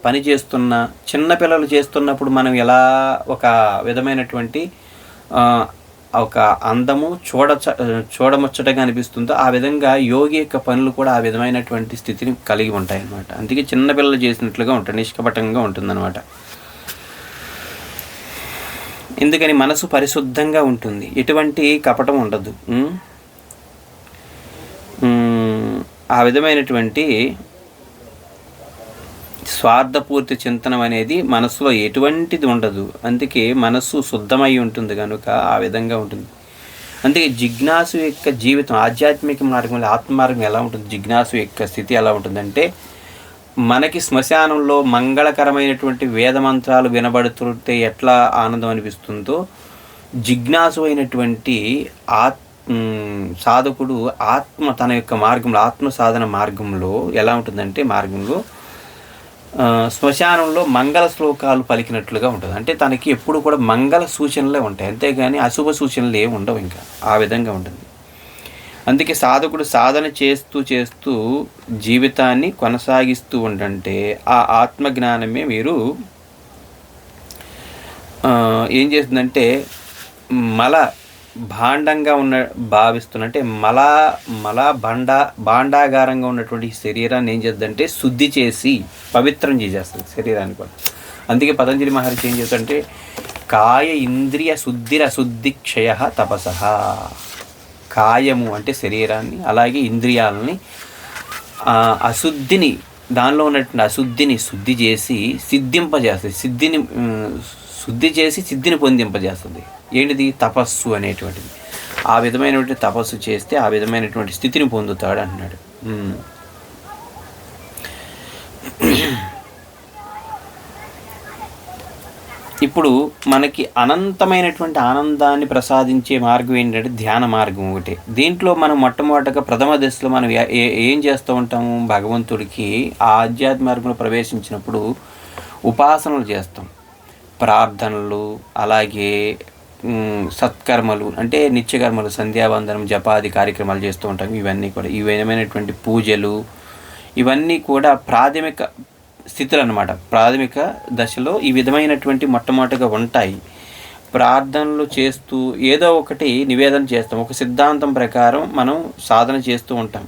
పని చేస్తున్నా చిన్నపిల్లలు చేస్తున్నప్పుడు మనం ఎలా ఒక విధమైనటువంటి ఒక అందము చూడముచ్చటగా అనిపిస్తుందో ఆ విధంగా యోగి యొక్క పనులు కూడా ఆ విధమైనటువంటి స్థితిని కలిగి ఉంటాయి అన్నమాట. అందుకే చిన్నపిల్లలు చేసినట్లుగా ఉంటాయి, నిష్కపటంగా ఉంటుందన్నమాట. ఎందుకని మనసు పరిశుద్ధంగా ఉంటుంది, ఎటువంటి కపటం ఉండదు. ఆ విధమైనటువంటి స్వార్థపూర్తి చింతనం అనేది మనసులో ఎటువంటిది ఉండదు. అందుకే మనస్సు శుద్ధమై ఉంటుంది కనుక ఆ విధంగా ఉంటుంది. అందుకే జిజ్ఞాసు యొక్క జీవితం ఆధ్యాత్మిక మార్గంలో ఆత్మమార్గం ఎలా ఉంటుంది, జిజ్ఞాసు యొక్క స్థితి ఎలా ఉంటుందంటే మనకి శ్మశానంలో మంగళకరమైనటువంటి వేదమంత్రాలు వినబడుతుంటే ఎట్లా ఆనందం అనిపిస్తుందో జిజ్ఞాసు అయినటువంటి సాధకుడు తన యొక్క మార్గంలో ఆత్మ సాధన మార్గంలో ఎలా ఉంటుందంటే మార్గంలో శ్మశానంలో మంగళ శ్లోకాలు పలికినట్లుగా ఉంటుంది. అంటే తనకి ఎప్పుడు కూడా మంగళ సూచనలే ఉంటాయి, అంతేగాని అశుభ సూచనలు ఏమి ఉండవు. ఇంకా ఆ విధంగా ఉంటుంది. అందుకే సాధకుడు సాధన చేస్తూ చేస్తూ జీవితాన్ని కొనసాగిస్తూ ఉండంటే ఆ ఆత్మజ్ఞానమే మీరు ఏం చేస్తుందంటే మల భాండంగా భావిస్తున్నట్టే భాండాగారంగా ఉన్నటువంటి శరీరాన్ని ఏం చేద్దంటే శుద్ధి చేసి పవిత్రం చేసేస్తుంది శరీరాన్ని కూడా. అందుకే పతంజలి మహర్షి ఏం చేస్తుందంటే కాయ ఇంద్రియ శుద్ధి క్షయ తపస. కాయము అంటే శరీరాన్ని, అలాగే ఇంద్రియాలని అశుద్ధిని, దానిలో ఉన్నటువంటి అశుద్ధిని శుద్ధి చేసి సిద్ధింపజేస్తుంది. శుద్ధి చేసి సిద్ధిని పొందింపజేస్తుంది. ఏంటిది? తపస్సు అనేటువంటిది. ఆ విధమైనటువంటి తపస్సు చేస్తే ఆ విధమైనటువంటి స్థితిని పొందుతాడు అంటున్నాడు. ఇప్పుడు మనకి అనంతమైనటువంటి ఆనందాన్ని ప్రసాదించే మార్గం ఏంటంటే ధ్యాన మార్గం ఒకటి. దీంట్లో మనం మొట్టమొదటగా ప్రథమ దశలో మనం ఏం చేస్తూ ఉంటాము? భగవంతుడికి ఆ ఆధ్యాత్మిక మార్గంలో ప్రవేశించినప్పుడు ఉపాసనలు చేస్తాం, ప్రార్థనలు, అలాగే సత్కర్మలు అంటే నిత్యకర్మలు, సంధ్యావందనం, జపాది కార్యక్రమాలు చేస్తూ ఉంటాం. ఇవన్నీ కూడా ఈ విధమైనటువంటి పూజలు ఇవన్నీ కూడా ప్రాథమిక స్థితులు అన్నమాట. ప్రాథమిక దశలో ఈ విధమైనటువంటి మొట్టమొదటిగా ఉంటాయి. ప్రార్థనలు చేస్తూ ఏదో ఒకటి నివేదన చేస్తాం, ఒక సిద్ధాంతం ప్రకారం మనం సాధన చేస్తూ ఉంటాం.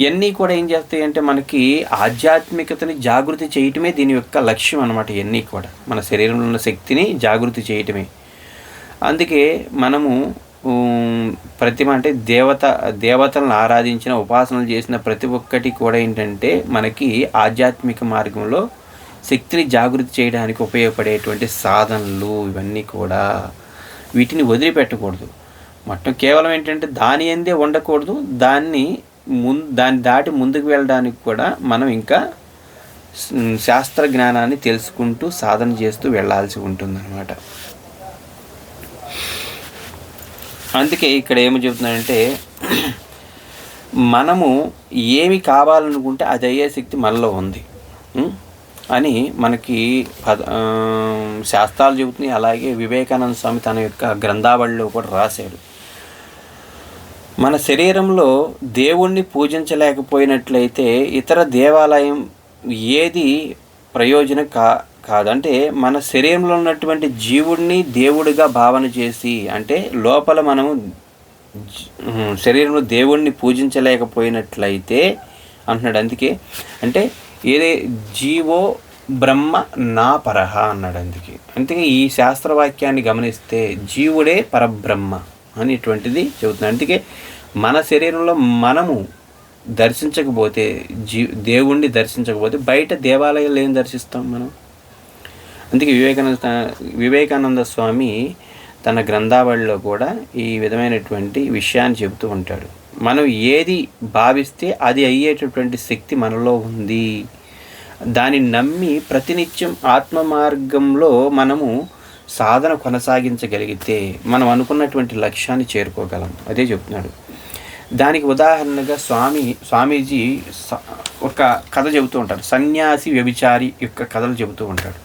ఇవన్నీ కూడా ఏం చేస్తాయి అంటే మనకి ఆధ్యాత్మికతని జాగృతి చేయటమే దీని యొక్క లక్ష్యం అన్నమాట. ఇవన్నీ కూడా మన శరీరంలో ఉన్న శక్తిని జాగృతి చేయటమే. అందుకే మనము అంటే దేవతలను ఆరాధించిన, ఉపాసనలు చేసిన ప్రతి ఒక్కటి కూడా ఏంటంటే మనకి ఆధ్యాత్మిక మార్గంలో శక్తిని జాగృతి చేయడానికి ఉపయోగపడేటువంటి సాధనలు. ఇవన్నీ కూడా వీటిని వదిలిపెట్టకూడదు. కేవలం ఏంటంటే దాని అందే ఉండకూడదు. దాన్ని దాటి ముందుకు వెళ్ళడానికి కూడా మనం ఇంకా శాస్త్ర జ్ఞానాన్ని తెలుసుకుంటూ సాధన చేస్తూ వెళ్ళాల్సి ఉంటుందన్నమాట. అందుకే ఇక్కడ ఏమి చెబుతున్నానంటే మనము ఏమి కావాలనుకుంటే అది అయ్యే శక్తి మనలో ఉంది అని మనకి శాస్త్రాలు చెబుతున్నాయి. అలాగే వివేకానంద స్వామి తన యొక్క గ్రంథావళిలో కూడా రాశాడు. మన శరీరంలో దేవుణ్ణి పూజించలేకపోయినట్లయితే ఇతర దేవాలయం ఏది ప్రయోజనం కాదంటే మన శరీరంలో ఉన్నటువంటి జీవుడిని దేవుడిగా భావన చేసి, అంటే లోపల మనము శరీరంలో దేవుణ్ణి పూజించలేకపోయినట్లయితే అంటున్నాడు. అందుకే అంటే ఏదే జీవో బ్రహ్మ నా పరహ అన్నాడు. అందుకే ఈ శాస్త్రవాక్యాన్ని గమనిస్తే జీవుడే పరబ్రహ్మ అనేటువంటిది చెబుతున్నాడు. అందుకే మన శరీరంలో మనము దర్శించకపోతే, దేవుణ్ణి దర్శించకపోతే బయట దేవాలయాలు ఏం దర్శిస్తాం మనం? అందుకే వివేకానంద స్వామి తన గ్రంథావళిలో కూడా ఈ విధమైనటువంటి విషయాన్ని చెబుతూ ఉంటాడు. మనం ఏది భావిస్తే అది అయ్యేటటువంటి శక్తి మనలో ఉంది. దాన్ని నమ్మి ప్రతినిత్యం ఆత్మ మార్గంలో మనము సాధన కొనసాగించగలిగితే మనం అనుకున్నటువంటి లక్ష్యాన్ని చేరుకోగలం. అదే చెప్తున్నాడు. దానికి ఉదాహరణగా స్వామీజీ ఒక కథ చెబుతూ ఉంటాడు. సన్యాసి వ్యభిచారి యొక్క కథలు చెబుతూ ఉంటాడు.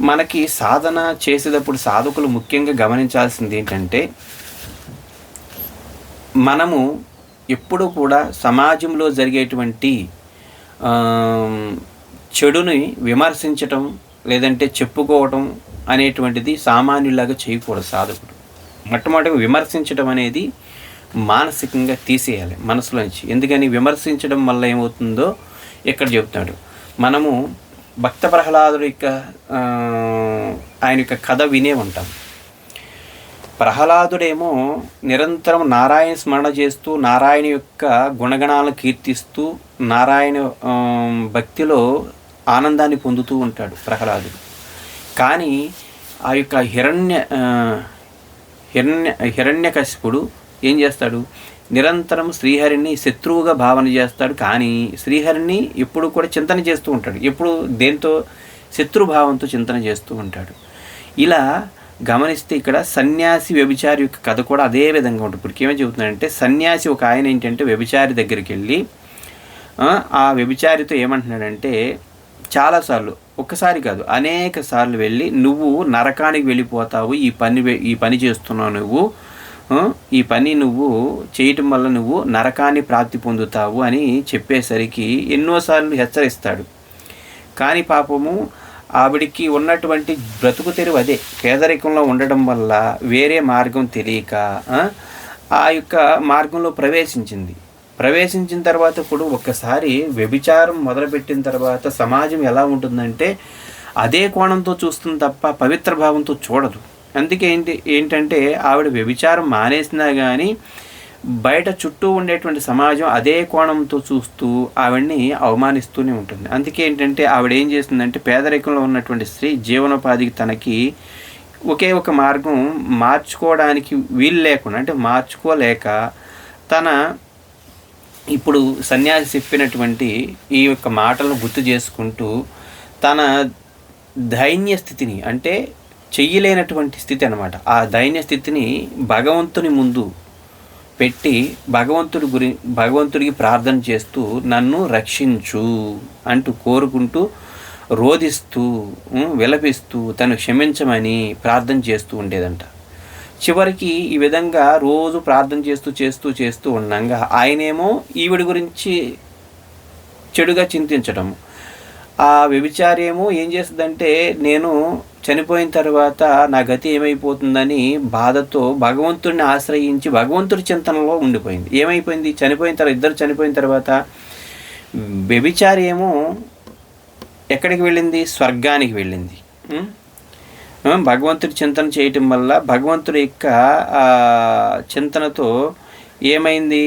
మనకి సాధన చేసేటప్పుడు సాధకులు ముఖ్యంగా గమనించాల్సింది ఏంటంటే మనము ఎప్పుడూ కూడా సమాజంలో జరిగేటువంటి చెడుని విమర్శించటం లేదంటే చెప్పుకోవటం అనేటువంటిది సామాన్యులాగా చేయకూడదు. సాధకుడు మొట్టమొదటిగా విమర్శించడం అనేది మానసికంగా తీసేయాలి మనసులోంచి. ఎందుకని విమర్శించడం వల్ల ఏమవుతుందో ఇక్కడ చెబుతాడు. మనము భక్త ప్రహ్లాదుడి యొక్క ఆయన యొక్క కథ వినే ఉంటాం. ప్రహ్లాదుడేమో నిరంతరం నారాయణ స్మరణ చేస్తూ నారాయణ యొక్క గుణగణాలను కీర్తిస్తూ నారాయణ భక్తిలో ఆనందాన్ని పొందుతూ ఉంటాడు ప్రహ్లాదుడు. కానీ ఆ యొక్క హిరణ్యకశిపుడు ఏం చేస్తాడు? నిరంతరం శ్రీహరిని శత్రువుగా భావన చేస్తాడు. కానీ శ్రీహరిని ఎప్పుడు కూడా చింతన చేస్తూ ఉంటాడు. ఎప్పుడు దేంతో? శత్రుభావంతో చింతన చేస్తూ ఉంటాడు. ఇలా గమనిస్తే ఇక్కడ సన్యాసి వ్యభిచారి యొక్క కథ కూడా అదే విధంగా ఉంటుంది. ఇప్పుడు ఏమేమి చెబుతున్నాడంటే సన్యాసి ఒక ఆయన ఏంటంటే వ్యభిచారి దగ్గరికి వెళ్ళి ఆ వ్యభిచారితో ఏమంటున్నాడంటే చాలాసార్లు, ఒక్కసారి కాదు అనేక సార్లు వెళ్ళి నువ్వు నరకానికి వెళ్ళిపోతావు, ఈ పని చేస్తున్నావు నువ్వు, ఈ పని నువ్వు చేయటం వల్ల నువ్వు నరకాన్ని ప్రాప్తి పొందుతావు అని చెప్పేసరికి ఎన్నోసార్లు హెచ్చరిస్తాడు. కానీ పాపము ఆవిడికి ఉన్నటువంటి బ్రతుకు తెరువు అదే, పేదరికంలో ఉండడం వల్ల వేరే మార్గం తెలియక ఆ యొక్క మార్గంలో ప్రవేశించిన తర్వాత ఇప్పుడు ఒక్కసారి వ్యభిచారం మొదలుపెట్టిన తర్వాత సమాజం ఎలా ఉంటుందంటే అదే కోణంతో చూస్తుంది తప్ప పవిత్ర భావంతో చూడదు. అందుకే ఏంటంటే ఆవిడ వ్యభిచారం మానేసినా కానీ బయట చుట్టూ ఉండేటువంటి సమాజం అదే కోణంతో చూస్తూ ఆవిడ్ని అవమానిస్తూనే ఉంటుంది. అందుకే ఏంటంటే ఆవిడ ఏం చేస్తుందంటే పేదరికంలో ఉన్నటువంటి స్త్రీ జీవనోపాధికి తనకి ఒకే ఒక మార్గం మార్చుకోవడానికి వీలు లేకుండా, అంటే మార్చుకోలేక తన ఇప్పుడు సన్యాసి చెప్పినటువంటి ఈ యొక్క మాటలను గుర్తు చేసుకుంటూ తన దైన్య స్థితిని, అంటే చెయ్యలేనటువంటి స్థితి అన్నమాట, ఆ దైన్య స్థితిని భగవంతుని ముందు పెట్టి భగవంతుడికి ప్రార్థన చేస్తూ నన్ను రక్షించు అంటూ కోరుకుంటూ రోధిస్తూ విలపిస్తూ తను క్షమించమని ప్రార్థన చేస్తూ ఉండేదంట. చివరికి ఈ విధంగా రోజు ప్రార్థన చేస్తూ ఉండగా ఆయనేమో ఈవిడి గురించి చెడుగా చింతించడం. ఆ వ్యభిచారి ఏమో ఏం చేస్తుందంటే నేను చనిపోయిన తర్వాత నా గతి ఏమైపోతుందని బాధతో భగవంతుడిని ఆశ్రయించి భగవంతుడి చింతనలో ఉండిపోయింది. ఏమైపోయింది, ఇద్దరు చనిపోయిన తర్వాత వ్యభిచారి ఏమో ఎక్కడికి వెళ్ళింది, స్వర్గానికి వెళ్ళింది. భగవంతుడి చింతన చేయటం వల్ల భగవంతుడి యొక్క చింతనతో ఏమైంది,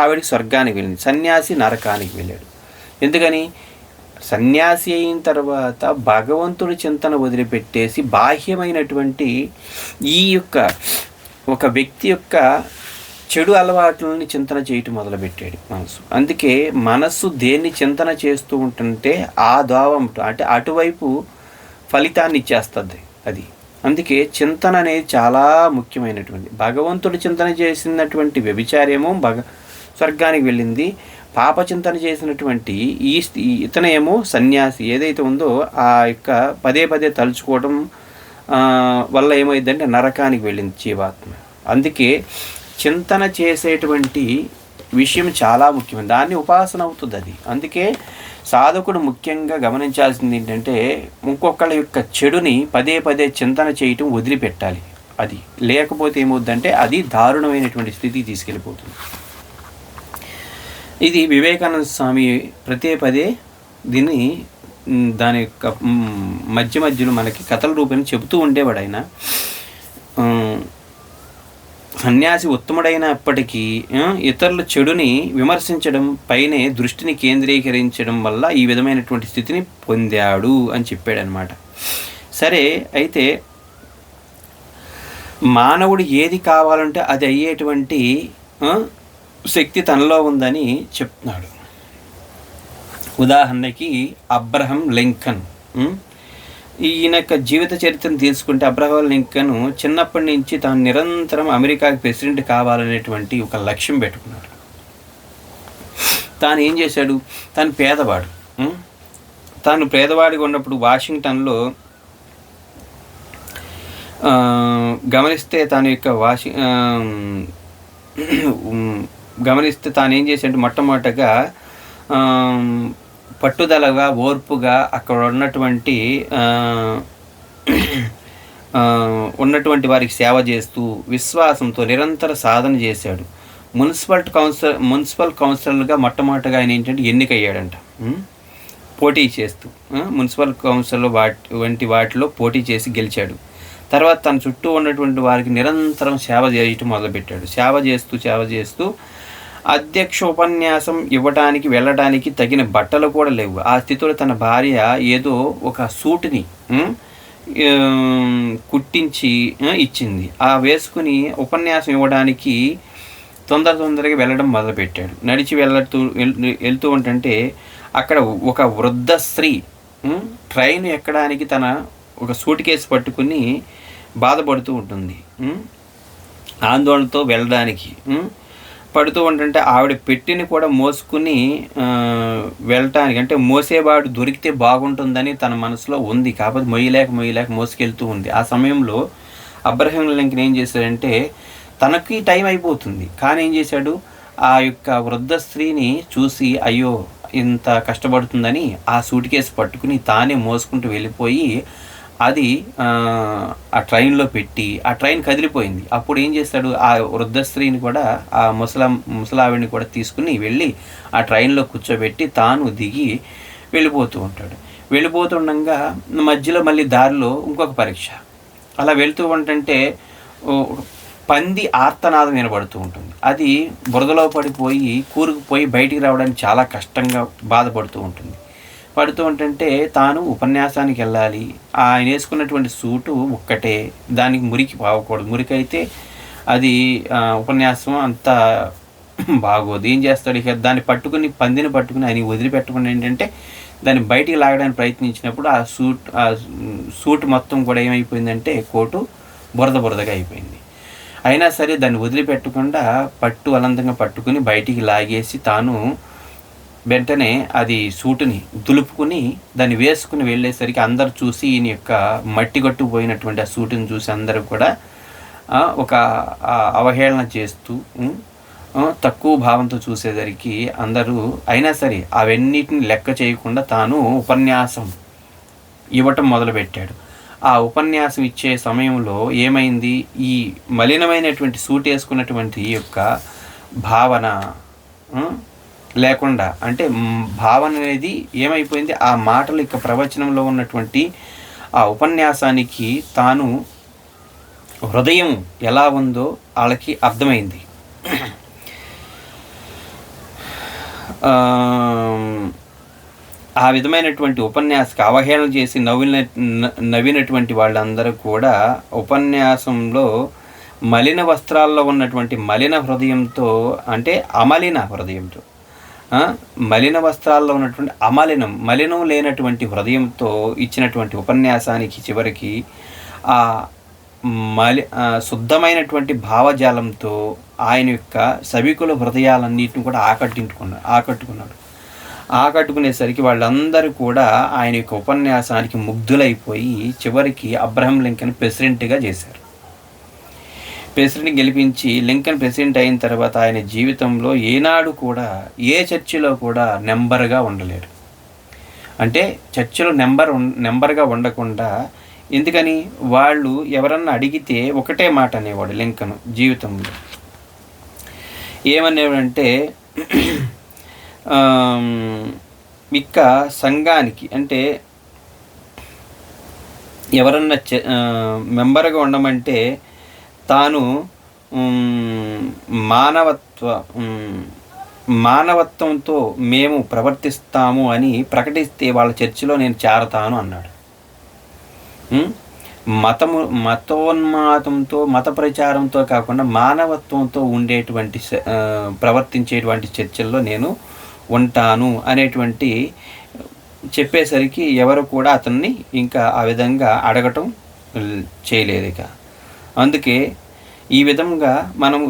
ఆవిడికి స్వర్గానికి వెళ్ళింది, సన్యాసి నరకానికి వెళ్ళాడు. ఎందుకని, సన్యాసి అయిన తర్వాత భగవంతుడి చింతన వదిలిపెట్టేసి బాహ్యమైనటువంటి ఈ యొక్క ఒక వ్యక్తి యొక్క చెడు అలవాట్లని చింతన చేయటం మొదలుపెట్టాడు మనసు. అందుకే మనస్సు దేన్ని చింతన చేస్తూ ఉంటుంటే ఆ దోవం, అంటే అటువైపు ఫలితాన్ని ఇచ్చేస్తుంది అది. అందుకే చింతన అనేది చాలా ముఖ్యమైనటువంటి. భగవంతుడి చింతన చేసినటువంటి వ్యభిచారేమో స్వర్గానికి వెళ్ళింది, పాప చింతన చేసినటువంటి ఇతనేమో సన్యాసి ఏదైతే ఉందో ఆ యొక్క పదే తలుచుకోవడం వల్ల ఏమైందంటే నరకానికి వెళ్ళింది జీవాత్మ. అందుకే చింతన చేసేటువంటి విషయం చాలా ముఖ్యమైనది, దాన్ని ఉపాసన అవుతుంది అది. అందుకే సాధకుడు ముఖ్యంగా గమనించాల్సింది ఏంటంటే ఇంకొకళ్ళ యొక్క చెడుని పదే చింతన చేయటం వదిలిపెట్టాలి. అది లేకపోతే ఏమవుద్దంటే అది దారుణమైనటువంటి స్థితికి తీసుకెళ్ళిపోతుంది. ఇది వివేకానంద స్వామి పదే దీన్ని దాని యొక్క మధ్యలో మనకి కథల రూపంలో చెబుతూ ఉండేవాడు. ఆయన సన్యాసి ఉత్తముడైనప్పటికీ ఇతరుల చెడుని విమర్శించడం పైనే దృష్టిని కేంద్రీకరించడం వల్ల ఈ విధమైనటువంటి స్థితిని పొందాడు అని చెప్పాడనమాట. సరే, అయితే మానవుడు ఏది కావాలంటే అది అయ్యేటువంటి శక్తి తనలో ఉందని చెప్తున్నాడు. ఉదాహరణకి అబ్రహం లింకన్, ఈయన యొక్క జీవిత చరిత్రను తీసుకుంటే అబ్రహం లింకన్ చిన్నప్పటి నుంచి తాను నిరంతరం అమెరికాకి ప్రెసిడెంట్ కావాలనేటువంటి ఒక లక్ష్యం పెట్టుకున్నాడు. తాను ఏం చేశాడు, తాను పేదవాడిగా ఉన్నప్పుడు వాషింగ్టన్లో గమనిస్తే తాను ఏం చేశాడు, మొట్టమొదటగా పట్టుదలగా ఓర్పుగా అక్కడ ఉన్నటువంటి వారికి సేవ చేస్తూ విశ్వాసంతో నిరంతర సాధన చేశాడు. మున్సిపల్ కౌన్సిలర్గా మొట్టమొదటగా ఆయన ఏంటంటే ఎన్నికయ్యాడంట. పోటీ చేస్తూ మున్సిపల్ కౌన్సిల్ వంటి వాటిలో పోటీ చేసి గెలిచాడు. తర్వాత తన చుట్టూ ఉన్నటువంటి వారికి నిరంతరం సేవ చేయటం మొదలుపెట్టాడు. సేవ చేస్తూ అధ్యక్ష ఉపన్యాసం ఇవ్వడానికి వెళ్ళడానికి తగిన బట్టలు కూడా లేవు. ఆ స్థితిలో తన భార్య ఏదో ఒక సూట్ని కుట్టించి ఇచ్చింది. ఆ వేసుకుని ఉపన్యాసం ఇవ్వడానికి తొందరగా వెళ్ళడం మొదలుపెట్టాడు. నడిచి వెళ్తూ ఉంటుంటే అక్కడ ఒక వృద్ధ స్త్రీ ట్రైన్ ఎక్కడానికి తన ఒక సూట్ కేసు పట్టుకుని బాధపడుతూ ఉంటుంది. ఆందోళనతో వెళ్ళడానికి పడుతూ ఉంటుంటే ఆవిడ పెట్టిని కూడా మోసుకుని వెళ్ళటానికి, అంటే మోసేవాడు దొరికితే బాగుంటుందని తన మనసులో ఉంది. కాకపోతే మొయ్యలేక మోసుకెళ్తూ ఉంది. ఆ సమయంలో అబ్రహం లింకన్ ఏం చేశాడంటే, తనకి టైం అయిపోతుంది కానీ ఏం చేశాడు, ఆ యొక్క వృద్ధ స్త్రీని చూసి అయ్యో ఇంత కష్టపడుతుందని ఆ సూట్ కేసు పట్టుకుని తానే మోసుకుంటూ వెళ్ళిపోయి అది ఆ ట్రైన్లో పెట్టి ఆ ట్రైన్ కదిలిపోయింది. అప్పుడు ఏం చేస్తాడు, ఆ వృద్ధ స్త్రీని కూడా ఆ ముసలావిడిని కూడా తీసుకుని వెళ్ళి ఆ ట్రైన్లో కూర్చోబెట్టి తాను దిగి వెళ్ళిపోతూ ఉంటాడు. వెళ్ళిపోతుండగా మధ్యలో మళ్ళీ దారిలో ఇంకొక పరీక్ష. అలా వెళ్తూ ఉంటుంటే పంది ఆర్తనాదం వినబడుతూ ఉంటుంది. అది బురదలో పడిపోయి కూరుకుపోయి బయటికి రావడానికి చాలా కష్టంగా బాధపడుతూ ఉంటుంది. పడుతూ ఉంటుంటే తాను ఉపన్యాసానికి వెళ్ళాలి, ఆయన వేసుకున్నటువంటి సూటు ఒక్కటే, దానికి మురికి పోకూడదు. మురికి అయితే అది ఉపన్యాసం అంత బాగోదు. ఏం చేస్తాడు, ఇక దాన్ని పట్టుకుని పందిని పట్టుకుని ఆయన వదిలిపెట్టుకుని ఏంటంటే దాన్ని బయటికి లాగడానికి ప్రయత్నించినప్పుడు ఆ సూట్ మొత్తం కూడా ఏమైపోయిందంటే కోటు బురదగా అయిపోయింది. అయినా సరే దాన్ని వదిలిపెట్టకుండా అలంతంగా పట్టుకుని బయటికి లాగేసి తాను వెంటనే అది సూటుని దులుపుకుని దాన్ని వేసుకుని వెళ్ళేసరికి అందరు చూసి ఈయన యొక్క మట్టి కట్టుకుపోయినటువంటి ఆ సూటుని చూసి అందరూ కూడా ఒక అవహేళన చేస్తూ తక్కువ భావంతో చూసేసరికి అందరూ అయినా సరే అవన్నిటిని లెక్క చేయకుండా తాను ఉపన్యాసం ఇవ్వటం మొదలుపెట్టాడు. ఆ ఉపన్యాసం ఇచ్చే సమయంలో ఏమైంది, ఈ మలినమైనటువంటి సూట్ వేసుకున్నటువంటి యొక్క భావన లేకుండా, అంటే భావన అనేది ఏమైపోయింది, ఆ మాటలు ఇక ప్రవచనంలో ఉన్నటువంటి ఆ ఉపన్యాసానికి తాను హృదయం ఎలా ఉందో వాళ్ళకి అర్థమైంది. ఆ విధమైనటువంటి ఉపన్యాసకి అవహేళన చేసి నవ్వినటువంటి వాళ్ళందరూ కూడా ఉపన్యాసంలో మలిన వస్త్రాల్లో ఉన్నటువంటి మలిన హృదయంతో, అంటే అమలిన హృదయంతో, మలిన వస్త్రాల్లో ఉన్నటువంటి మలినం లేనటువంటి హృదయంతో ఇచ్చినటువంటి ఉపన్యాసానికి చివరికి ఆ శుద్ధమైనటువంటి భావజాలంతో ఆయన యొక్క సభికుల హృదయాలన్నిటిని కూడా ఆకట్టుకునేసరికి వాళ్ళందరూ కూడా ఆయన యొక్క ఉపన్యాసానికి ముగ్ధులైపోయి చివరికి అబ్రహం లింకన్ ప్రెసిడెంట్గా చేశారు. ప్రెసిడెంట్ గెలిపించి లింకన్ ప్రెసిడెంట్ అయిన తర్వాత ఆయన జీవితంలో ఏనాడు కూడా ఏ చర్చిలో కూడా నెంబర్గా ఉండలేడు. అంటే చర్చిలో నెంబర్గా ఉండకుండా, ఎందుకని, వాళ్ళు ఎవరన్నా అడిగితే ఒకటే మాట అనేవాడు లింకన్ జీవితంలో. ఏమనేవాడంటే ఇక సంఘానికి, అంటే ఎవరన్నా మెంబర్గా ఉండమంటే తాను మానవత్వంతో మేము ప్రవర్తిస్తాము అని ప్రకటిస్తే వాళ్ళ చర్చిలో నేను చేరతాను అన్నాడు. మతోన్మాదంతో మత ప్రచారంతో కాకుండా మానవత్వంతో ఉండేటువంటి ప్రవర్తించేటువంటి చర్చల్లో నేను ఉంటాను అనేటువంటి చెప్పేసరికి ఎవరు కూడా అతన్ని ఇంకా ఆ విధంగా అడగటం చేయలేదు. ఇక అందుకే ఈ విధంగా మనం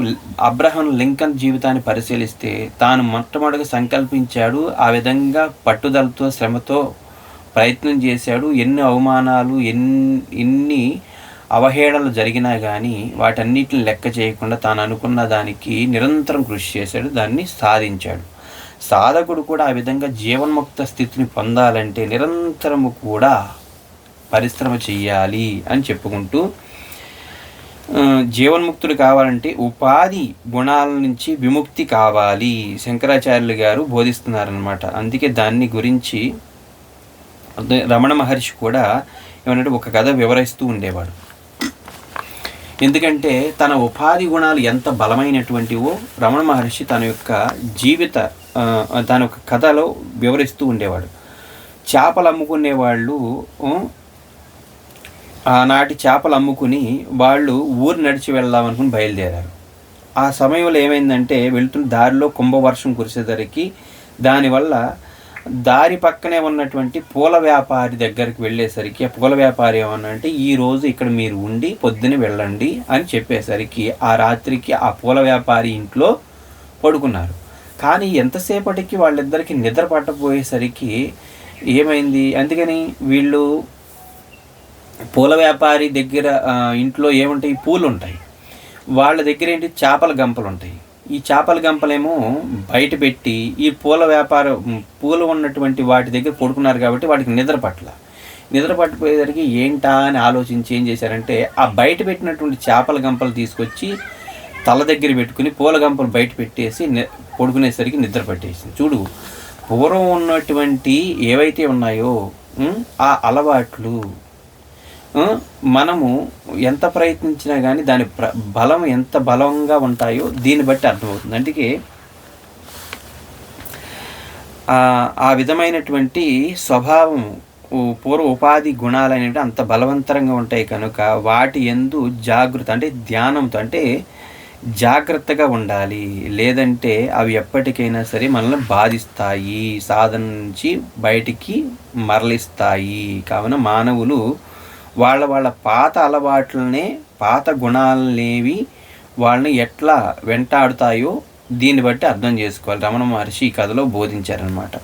అబ్రహం లింకన్ జీవితాన్ని పరిశీలిస్తే తాను మొట్టమొదటిగా సంకల్పించాడు, ఆ విధంగా పట్టుదలతో శ్రమతో ప్రయత్నం చేశాడు. ఎన్ని అవమానాలు ఎన్ని అవహేళనలు జరిగినా కానీ వాటన్నిటిని లెక్క చేయకుండా తాను అనుకున్న దానికి నిరంతరం కృషి చేశాడు, దాన్ని సాధించాడు. సాధకుడు కూడా ఆ విధంగా జీవన్ముక్త స్థితిని పొందాలంటే నిరంతరము కూడా పరిశ్రమ చెయ్యాలి అని చెప్పుకుంటూ, జీవన్ముక్తుడు కావాలంటే ఉపాధి గుణాల నుంచి విముక్తి కావాలి శంకరాచార్యులు గారు బోధిస్తున్నారనమాట. అందుకే దాన్ని గురించి రమణ మహర్షి కూడా ఏమంటే ఒక కథ వివరిస్తూ ఉండేవాడు. ఎందుకంటే తన ఉపాధి గుణాలు ఎంత బలమైనటువంటివో రమణ మహర్షి తన యొక్క కథలో వివరిస్తూ ఉండేవాడు. చేపలు అమ్ముకునేవాళ్ళు ఆనాటి చేపలు అమ్ముకుని వాళ్ళు ఊరు నడిచి వెళ్దామనుకుని బయలుదేరారు. ఆ సమయంలో ఏమైందంటే వెళ్తున్న దారిలో కుంభవర్షం కురిసేసరికి దానివల్ల దారి పక్కనే ఉన్నటువంటి పూల వ్యాపారి దగ్గరికి వెళ్ళేసరికి ఆ పూల వ్యాపారి ఏమన్నంటే ఈరోజు ఇక్కడ మీరు ఉండి పొద్దున వెళ్ళండి అని చెప్పేసరికి ఆ రాత్రికి ఆ పూల వ్యాపారి ఇంట్లో పడుకున్నారు. కానీ ఎంతసేపటికి వాళ్ళిద్దరికీ నిద్ర పట్టపోయేసరికి ఏమైంది, అందుకని వీళ్ళు పూల వ్యాపారి దగ్గర ఇంట్లో ఏముంటాయి, పూలు ఉంటాయి. వాళ్ళ దగ్గర ఏంటి, చేపల గంపలు ఉంటాయి. ఈ చేపల గంపలేమో బయట పెట్టి ఈ పూలు ఉన్నటువంటి వాటి దగ్గర పడుకున్నారు కాబట్టి వాటికి నిద్ర పట్టిపోయేసరికి ఏంటా అని ఆలోచించి ఏం చేశారంటే, ఆ బయట పెట్టినటువంటి చేపల గంపలు తీసుకొచ్చి తల దగ్గర పెట్టుకుని పూల గంపలు బయట పెట్టేసి పడుకునేసరికి నిద్ర పట్టేసింది. చూడు, పూర్వం ఉన్నటువంటి ఏవైతే ఉన్నాయో ఆ అలవాట్లు మనము ఎంత ప్రయత్నించినా కానీ దాని బలం ఎంత బలంగా ఉంటాయో దీన్ని బట్టి అర్థమవుతుంది. అందుకే ఆ విధమైనటువంటి స్వభావం పూర్వ ఉపాధి గుణాలు అనేవి అంత బలవంతరంగా ఉంటాయి కనుక వాటి యందు జాగృత అంటే ధ్యానంతో అంటే జాగ్రత్తగా ఉండాలి. లేదంటే అవి ఎప్పటికైనా సరే మనల్ని బాధిస్తాయి, సాధన నుంచి బయటికి మరలిస్తాయి. కావున మానవులు వాళ్ళ పాత అలవాట్లనే, పాత గుణాలనేవి వాళ్ళని ఎట్లా వెంటాడుతాయో దీన్ని బట్టి అర్థం చేసుకోవాలి. రమణ మహర్షి ఈ కథలో బోధించారనమాట.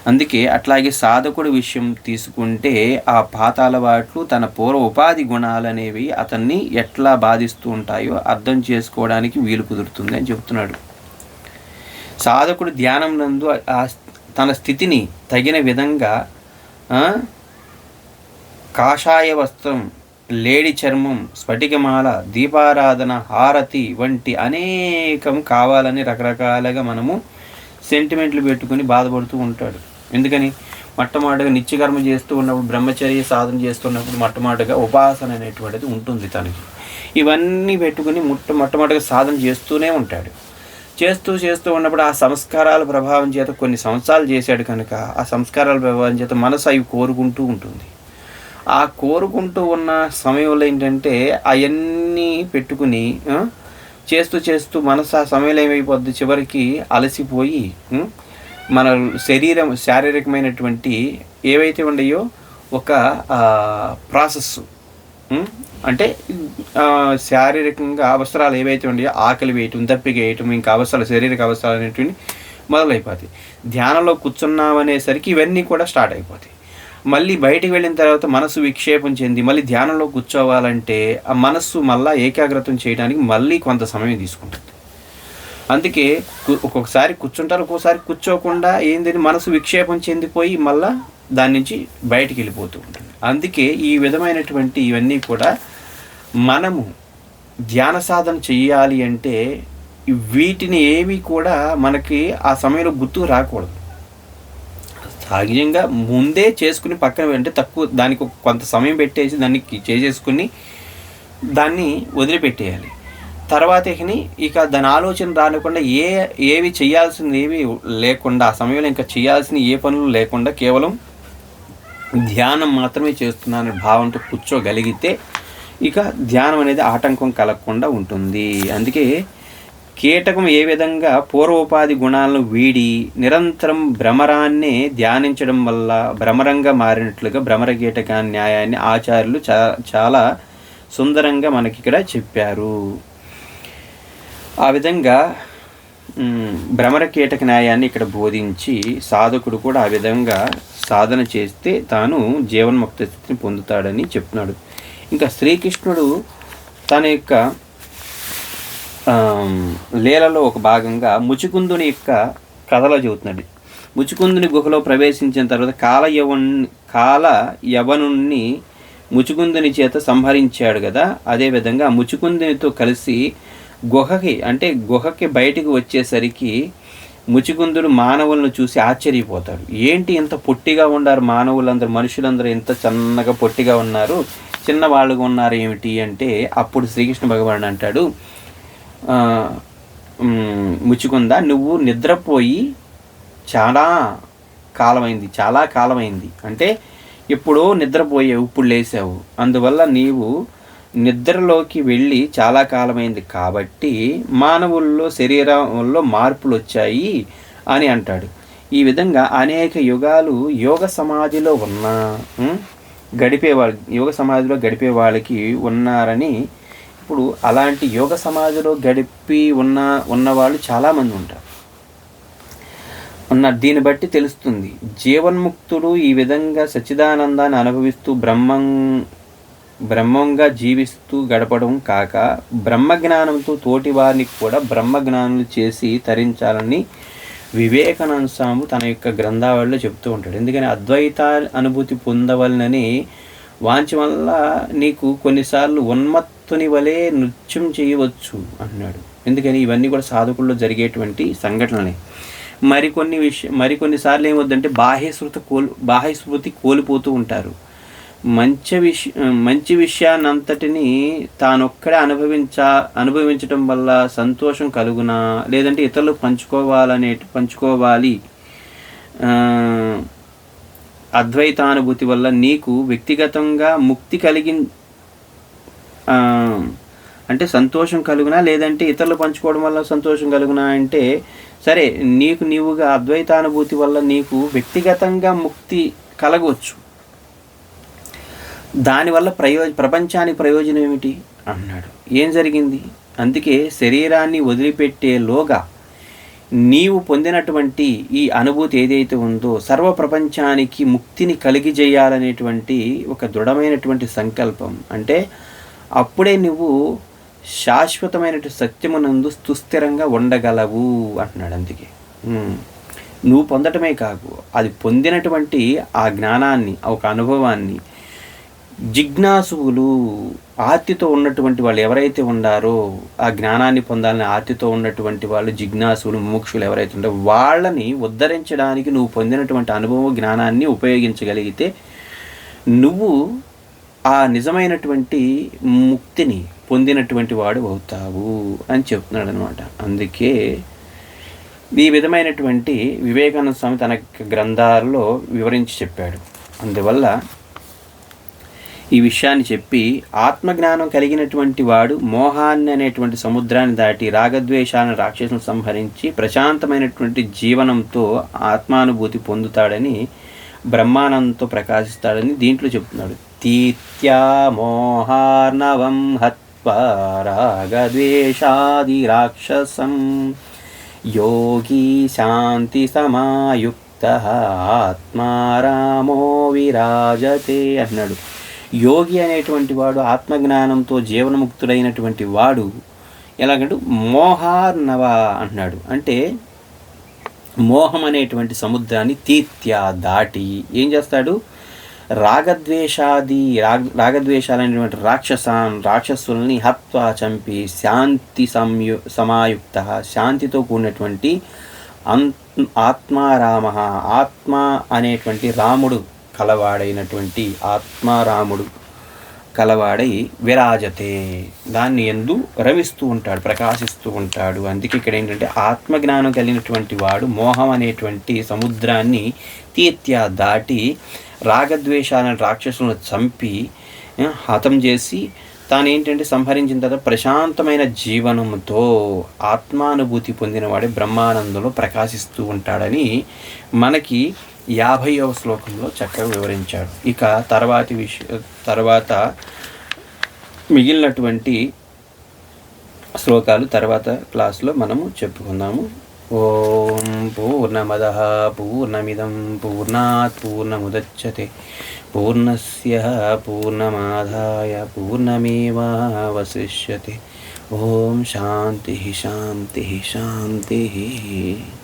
అందుకే అట్లాగే సాధకుడి విషయం తీసుకుంటే ఆ పాత అలవాట్లు, తన పూర్వ ఉపాధి గుణాలు అనేవి అతన్ని ఎట్లా బాధిస్తూ ఉంటాయో అర్థం చేసుకోవడానికి వీలు కుదురుతుంది అని చెప్తున్నాడు. సాధకుడు ధ్యానం నందు తన స్థితిని తగిన విధంగా కాషాయ వస్త్రం, లేడి చర్మం, స్ఫటికమాల, దీపారాధన, హారతి వంటి అనేకం కావాలని రకరకాలుగా మనము సెంటిమెంట్లు పెట్టుకుని బాధపడుతూ ఉంటాడు. ఎందుకని, మొట్టమొదటిగా నిత్యకర్మ చేస్తూ ఉన్నప్పుడు, బ్రహ్మచర్య సాధన చేస్తున్నప్పుడు మొట్టమొదటిగా ఉపాసన అనేటువంటిది ఉంటుంది తనకి. ఇవన్నీ పెట్టుకుని మొట్టమొదటిగా సాధన చేస్తూనే ఉంటాడు. చేస్తూ ఉన్నప్పుడు ఆ సంస్కారాల ప్రభావం చేత కొన్ని సంవత్సరాలు చేశాడు కనుక ఆ సంస్కారాల ప్రభావం చేత మనసు అవి కోరుకుంటూ ఉంటుంది. ఆ కోరుకుంటూ ఉన్న సమయంలో ఏంటంటే అవన్నీ పెట్టుకుని చేస్తూ మనసు ఆ సమయంలో ఏమైపోద్ది, చివరికి అలసిపోయి మన శారీరకమైనటువంటి ఏవైతే ఉన్నాయో ఒక ప్రాసెస్ అంటే శారీరకంగా అవసరాలు ఏవైతే ఉన్నాయో ఆకలి వేయటం, దప్పిక వేయటం, ఇంకా అవసరాలు, శారీరక అవసరాలు అనేటువంటి మొదలైపోతాయి. ధ్యానంలో కూర్చున్నామనేసరికి ఇవన్నీ కూడా స్టార్ట్ అయిపోతాయి. మళ్ళీ బయటికి వెళ్ళిన తర్వాత మనసు విక్షేపం చెంది మళ్ళీ ధ్యానంలో కూర్చోవాలంటే ఆ మనస్సు మళ్ళీ ఏకాగ్రతం చేయడానికి మళ్ళీ కొంత సమయం తీసుకుంటుంది. అందుకే ఒక్కొక్కసారి కూర్చుంటారు, ఒక్కొక్కసారి కూర్చోకుండా ఏంది మనసు విక్షేపం చెందిపోయి మళ్ళీ దాని నుంచి బయటికి వెళ్ళిపోతూ ఉంటుంది. అందుకే ఈ విధమైనటువంటి ఇవన్నీ కూడా మనము ధ్యాన సాధన చెయ్యాలి అంటే వీటిని ఏవి కూడా మనకి ఆ సమయంలో గుర్తుకు రాకూడదు. సహజంగా ముందే చేసుకుని పక్కన అంటే తక్కువ దానికి కొంత సమయం పెట్టేసి దాన్ని చేసేసుకుని దాన్ని వదిలిపెట్టేయాలి. తర్వాత ఇక దాని ఆలోచన రానికుండా ఏవి చేయాల్సింది ఏవి లేకుండా ఆ సమయంలో ఇంకా చేయాల్సిన ఏ పనులు లేకుండా కేవలం ధ్యానం మాత్రమే చేస్తున్నాననే భావంతో కూర్చోగలిగితే ఇక ధ్యానం అనేది ఆటంకం కలగకుండా ఉంటుంది. అందుకే కీటకం ఏ విధంగా పూర్వోపాధి గుణాలను వీడి నిరంతరం భ్రమరాన్నే ధ్యానించడం వల్ల భ్రమరంగా మారినట్లుగా భ్రమర కీటక న్యాయాన్ని ఆచార్యులు చాలా సుందరంగా మనకి ఇక్కడ చెప్పారు. ఆ విధంగా భ్రమర కీటక న్యాయాన్ని ఇక్కడ బోధించి సాధకుడు కూడా ఆ విధంగా సాధన చేస్తే తాను జీవన్ముక్త స్థితిని పొందుతాడని చెప్తున్నాడు. ఇంకా శ్రీకృష్ణుడు తన యొక్క లీలలో ఒక భాగంగా ముచుకుందుని యొక్క కథలో చెబుతున్నాడు. ముచుకుందుని గుహలో ప్రవేశించిన తర్వాత కాల యవనుణ్ణి ముచుకుందుని చేత సంహరించాడు కదా, అదేవిధంగా ముచుకుందునితో కలిసి గుహకి బయటికి వచ్చేసరికి ముచుకుందుడు మానవులను చూసి ఆశ్చర్యపోతాడు. ఏంటి ఇంత పొట్టిగా ఉన్నారు మానవులందరూ, మనుషులందరూ ఇంత చిన్నగా పొట్టిగా ఉన్నారు, చిన్నవాళ్ళుగా ఉన్నారు ఏమిటి అంటే అప్పుడు శ్రీకృష్ణ భగవానుడు అంటాడు, ముచుకుందా నువ్వు నిద్రపోయి చాలా కాలమైంది అంటే ఎప్పుడో నిద్రపోయావు, ఇప్పుడు లేసావు, అందువల్ల నీవు నిద్రలోకి వెళ్ళి చాలా కాలమైంది కాబట్టి మానవుల్లో శరీరంలో మార్పులు వచ్చాయి అని అంటాడు. ఈ విధంగా అనేక యుగాలు యోగ సమాధిలో గడిపే వాళ్ళకి ఉన్నారని ఇప్పుడు అలాంటి యోగ సమాధిలో గడిపి ఉన్నవాళ్ళు చాలామంది ఉంటారు. దీన్ని బట్టి తెలుస్తుంది, జీవన్ముక్తుడు ఈ విధంగా సచ్చిదానందాన్ని అనుభవిస్తూ బ్రహ్మంగా జీవిస్తూ గడపడం కాక బ్రహ్మజ్ఞానంతో తోటి వారిని కూడా బ్రహ్మజ్ఞానులు చేసి తరించాలని వివేకానంద స్వామి తన యొక్క గ్రంథావళిలో చెప్తూ ఉంటాడు. ఎందుకని అద్వైత అనుభూతి పొందవలనని వాంఛ వల్ల నీకు కొన్నిసార్లు ఉన్మత్తుని వలె నృత్యం చేయవచ్చు అన్నాడు. ఎందుకని ఇవన్నీ కూడా సాధకుల్లో జరిగేటువంటి సంఘటనలే. మరికొన్నిసార్లు ఏమవుద్దంటే బాహ్య స్మృతి కోల్పోతూ ఉంటారు. మంచి విషయాన్నంతటిని తానొక్కడే అనుభవించటం వల్ల సంతోషం కలుగునా, లేదంటే ఇతరులు పంచుకోవాలి అద్వైతానుభూతి వల్ల నీకు వ్యక్తిగతంగా ముక్తి అంటే సంతోషం కలుగునా, లేదంటే ఇతరులు పంచుకోవడం వల్ల సంతోషం కలుగునా అంటే సరే, నీవుగా అద్వైతానుభూతి వల్ల నీకు వ్యక్తిగతంగా ముక్తి కలగవచ్చు. దానివల్ల ప్రపంచానికి ప్రయోజనం ఏమిటి అన్నాడు. ఏం జరిగింది? అందుకే శరీరాన్ని వదిలిపెట్టేలోగా నీవు పొందినటువంటి ఈ అనుభూతి ఏదైతే ఉందో సర్వ ప్రపంచానికి ముక్తిని కలిగిజేయాలనేటువంటి ఒక దృఢమైనటువంటి సంకల్పం. అంటే అప్పుడే నువ్వు శాశ్వతమైనటువంటి సత్యమునందు సుస్థిరంగా ఉండగలవు అంటున్నాడు. అందుకే నువ్వు పొందటమే కాదు, అది పొందినటువంటి ఆ జ్ఞానాన్ని, ఒక అనుభవాన్ని జిజ్ఞాసువులు, ఆర్తితో ఉన్నటువంటి వాళ్ళు ఎవరైతే ఉండారో, ఆ జ్ఞానాన్ని పొందాలని ఆర్తితో ఉన్నటువంటి వాళ్ళు, జిజ్ఞాసువులు, ముముక్షులు ఎవరైతే ఉంటారో వాళ్ళని ఉద్ధరించడానికి నువ్వు పొందినటువంటి అనుభవం, జ్ఞానాన్ని ఉపయోగించగలిగితే నువ్వు ఆ నిజమైనటువంటి ముక్తిని పొందినటువంటి వాడు అవుతావు అని చెప్తున్నాడు అనమాట. అందుకే ఈ విధమైనటువంటి వివేకానంద స్వామి తన గ్రంథాలలో వివరించి చెప్పాడు. అందువల్ల ఈ విషయాన్ని చెప్పి ఆత్మజ్ఞానం కలిగినటువంటి వాడు మోహాన్ని అనేటువంటి సముద్రాన్ని దాటి రాగద్వేషాలను రాక్షసులను సంహరించి ప్రశాంతమైనటువంటి జీవనంతో ఆత్మానుభూతి పొందుతాడని, బ్రహ్మానందంతో ప్రకాశిస్తాడని దీంట్లో చెప్తున్నాడు. తీత్యా మోహార్ణవం హత్వా రాగద్వేషాది రాక్షసం యోగి శాంతి సమాయుక్త ఆత్మారామో విరాజతే అన్నాడు. యోగి అనేటువంటి వాడు ఆత్మజ్ఞానంతో జీవనముక్తుడైనటువంటి వాడు ఎలాగంటే మోహార్ణవ అంటున్నాడు. అంటే మోహం సముద్రాన్ని తీత్యా దాటి ఏం చేస్తాడు? రాగద్వేషాలైనటువంటి రాక్షసుల్ని హత్వా చంపి శాంతి సమాయుక్త శాంతితో కూడినటువంటి ఆత్మారామ ఆత్మ అనేటువంటి రాముడు కలవాడైనటువంటి ఆత్మారాముడు కలవాడై విరాజతే దాన్ని యందు రమిస్తూ ఉంటాడు, ప్రకాశిస్తూ ఉంటాడు. అందుకే ఇక్కడ ఏంటంటే ఆత్మజ్ఞానం కలిగినటువంటి వాడు మోహం అనేటువంటి సముద్రాన్ని తీత్యా దాటి రాగద్వేషాలను రాక్షసులను చంపి హతం చేసి తాను ఏంటంటే సంహరించిన తర్వాత ప్రశాంతమైన జీవనంతో ఆత్మానుభూతి పొందినవాడే బ్రహ్మానందంలో ప్రకాశిస్తూ ఉంటాడని మనకి 50వ శ్లోకంలో చక్కగా వివరించాడు. ఇక తర్వాత మిగిలినటువంటి శ్లోకాలు తర్వాత క్లాస్లో మనము చెప్పుకుందాము. ఓం పూర్ణమదః పూర్ణమిదం పూర్ణాత్ పూర్ణముదచ్యతే పూర్ణస్య పూర్ణమాదాయ పూర్ణమేవావశిష్యతే. ఓం శాంతి శాంతి శాంతి.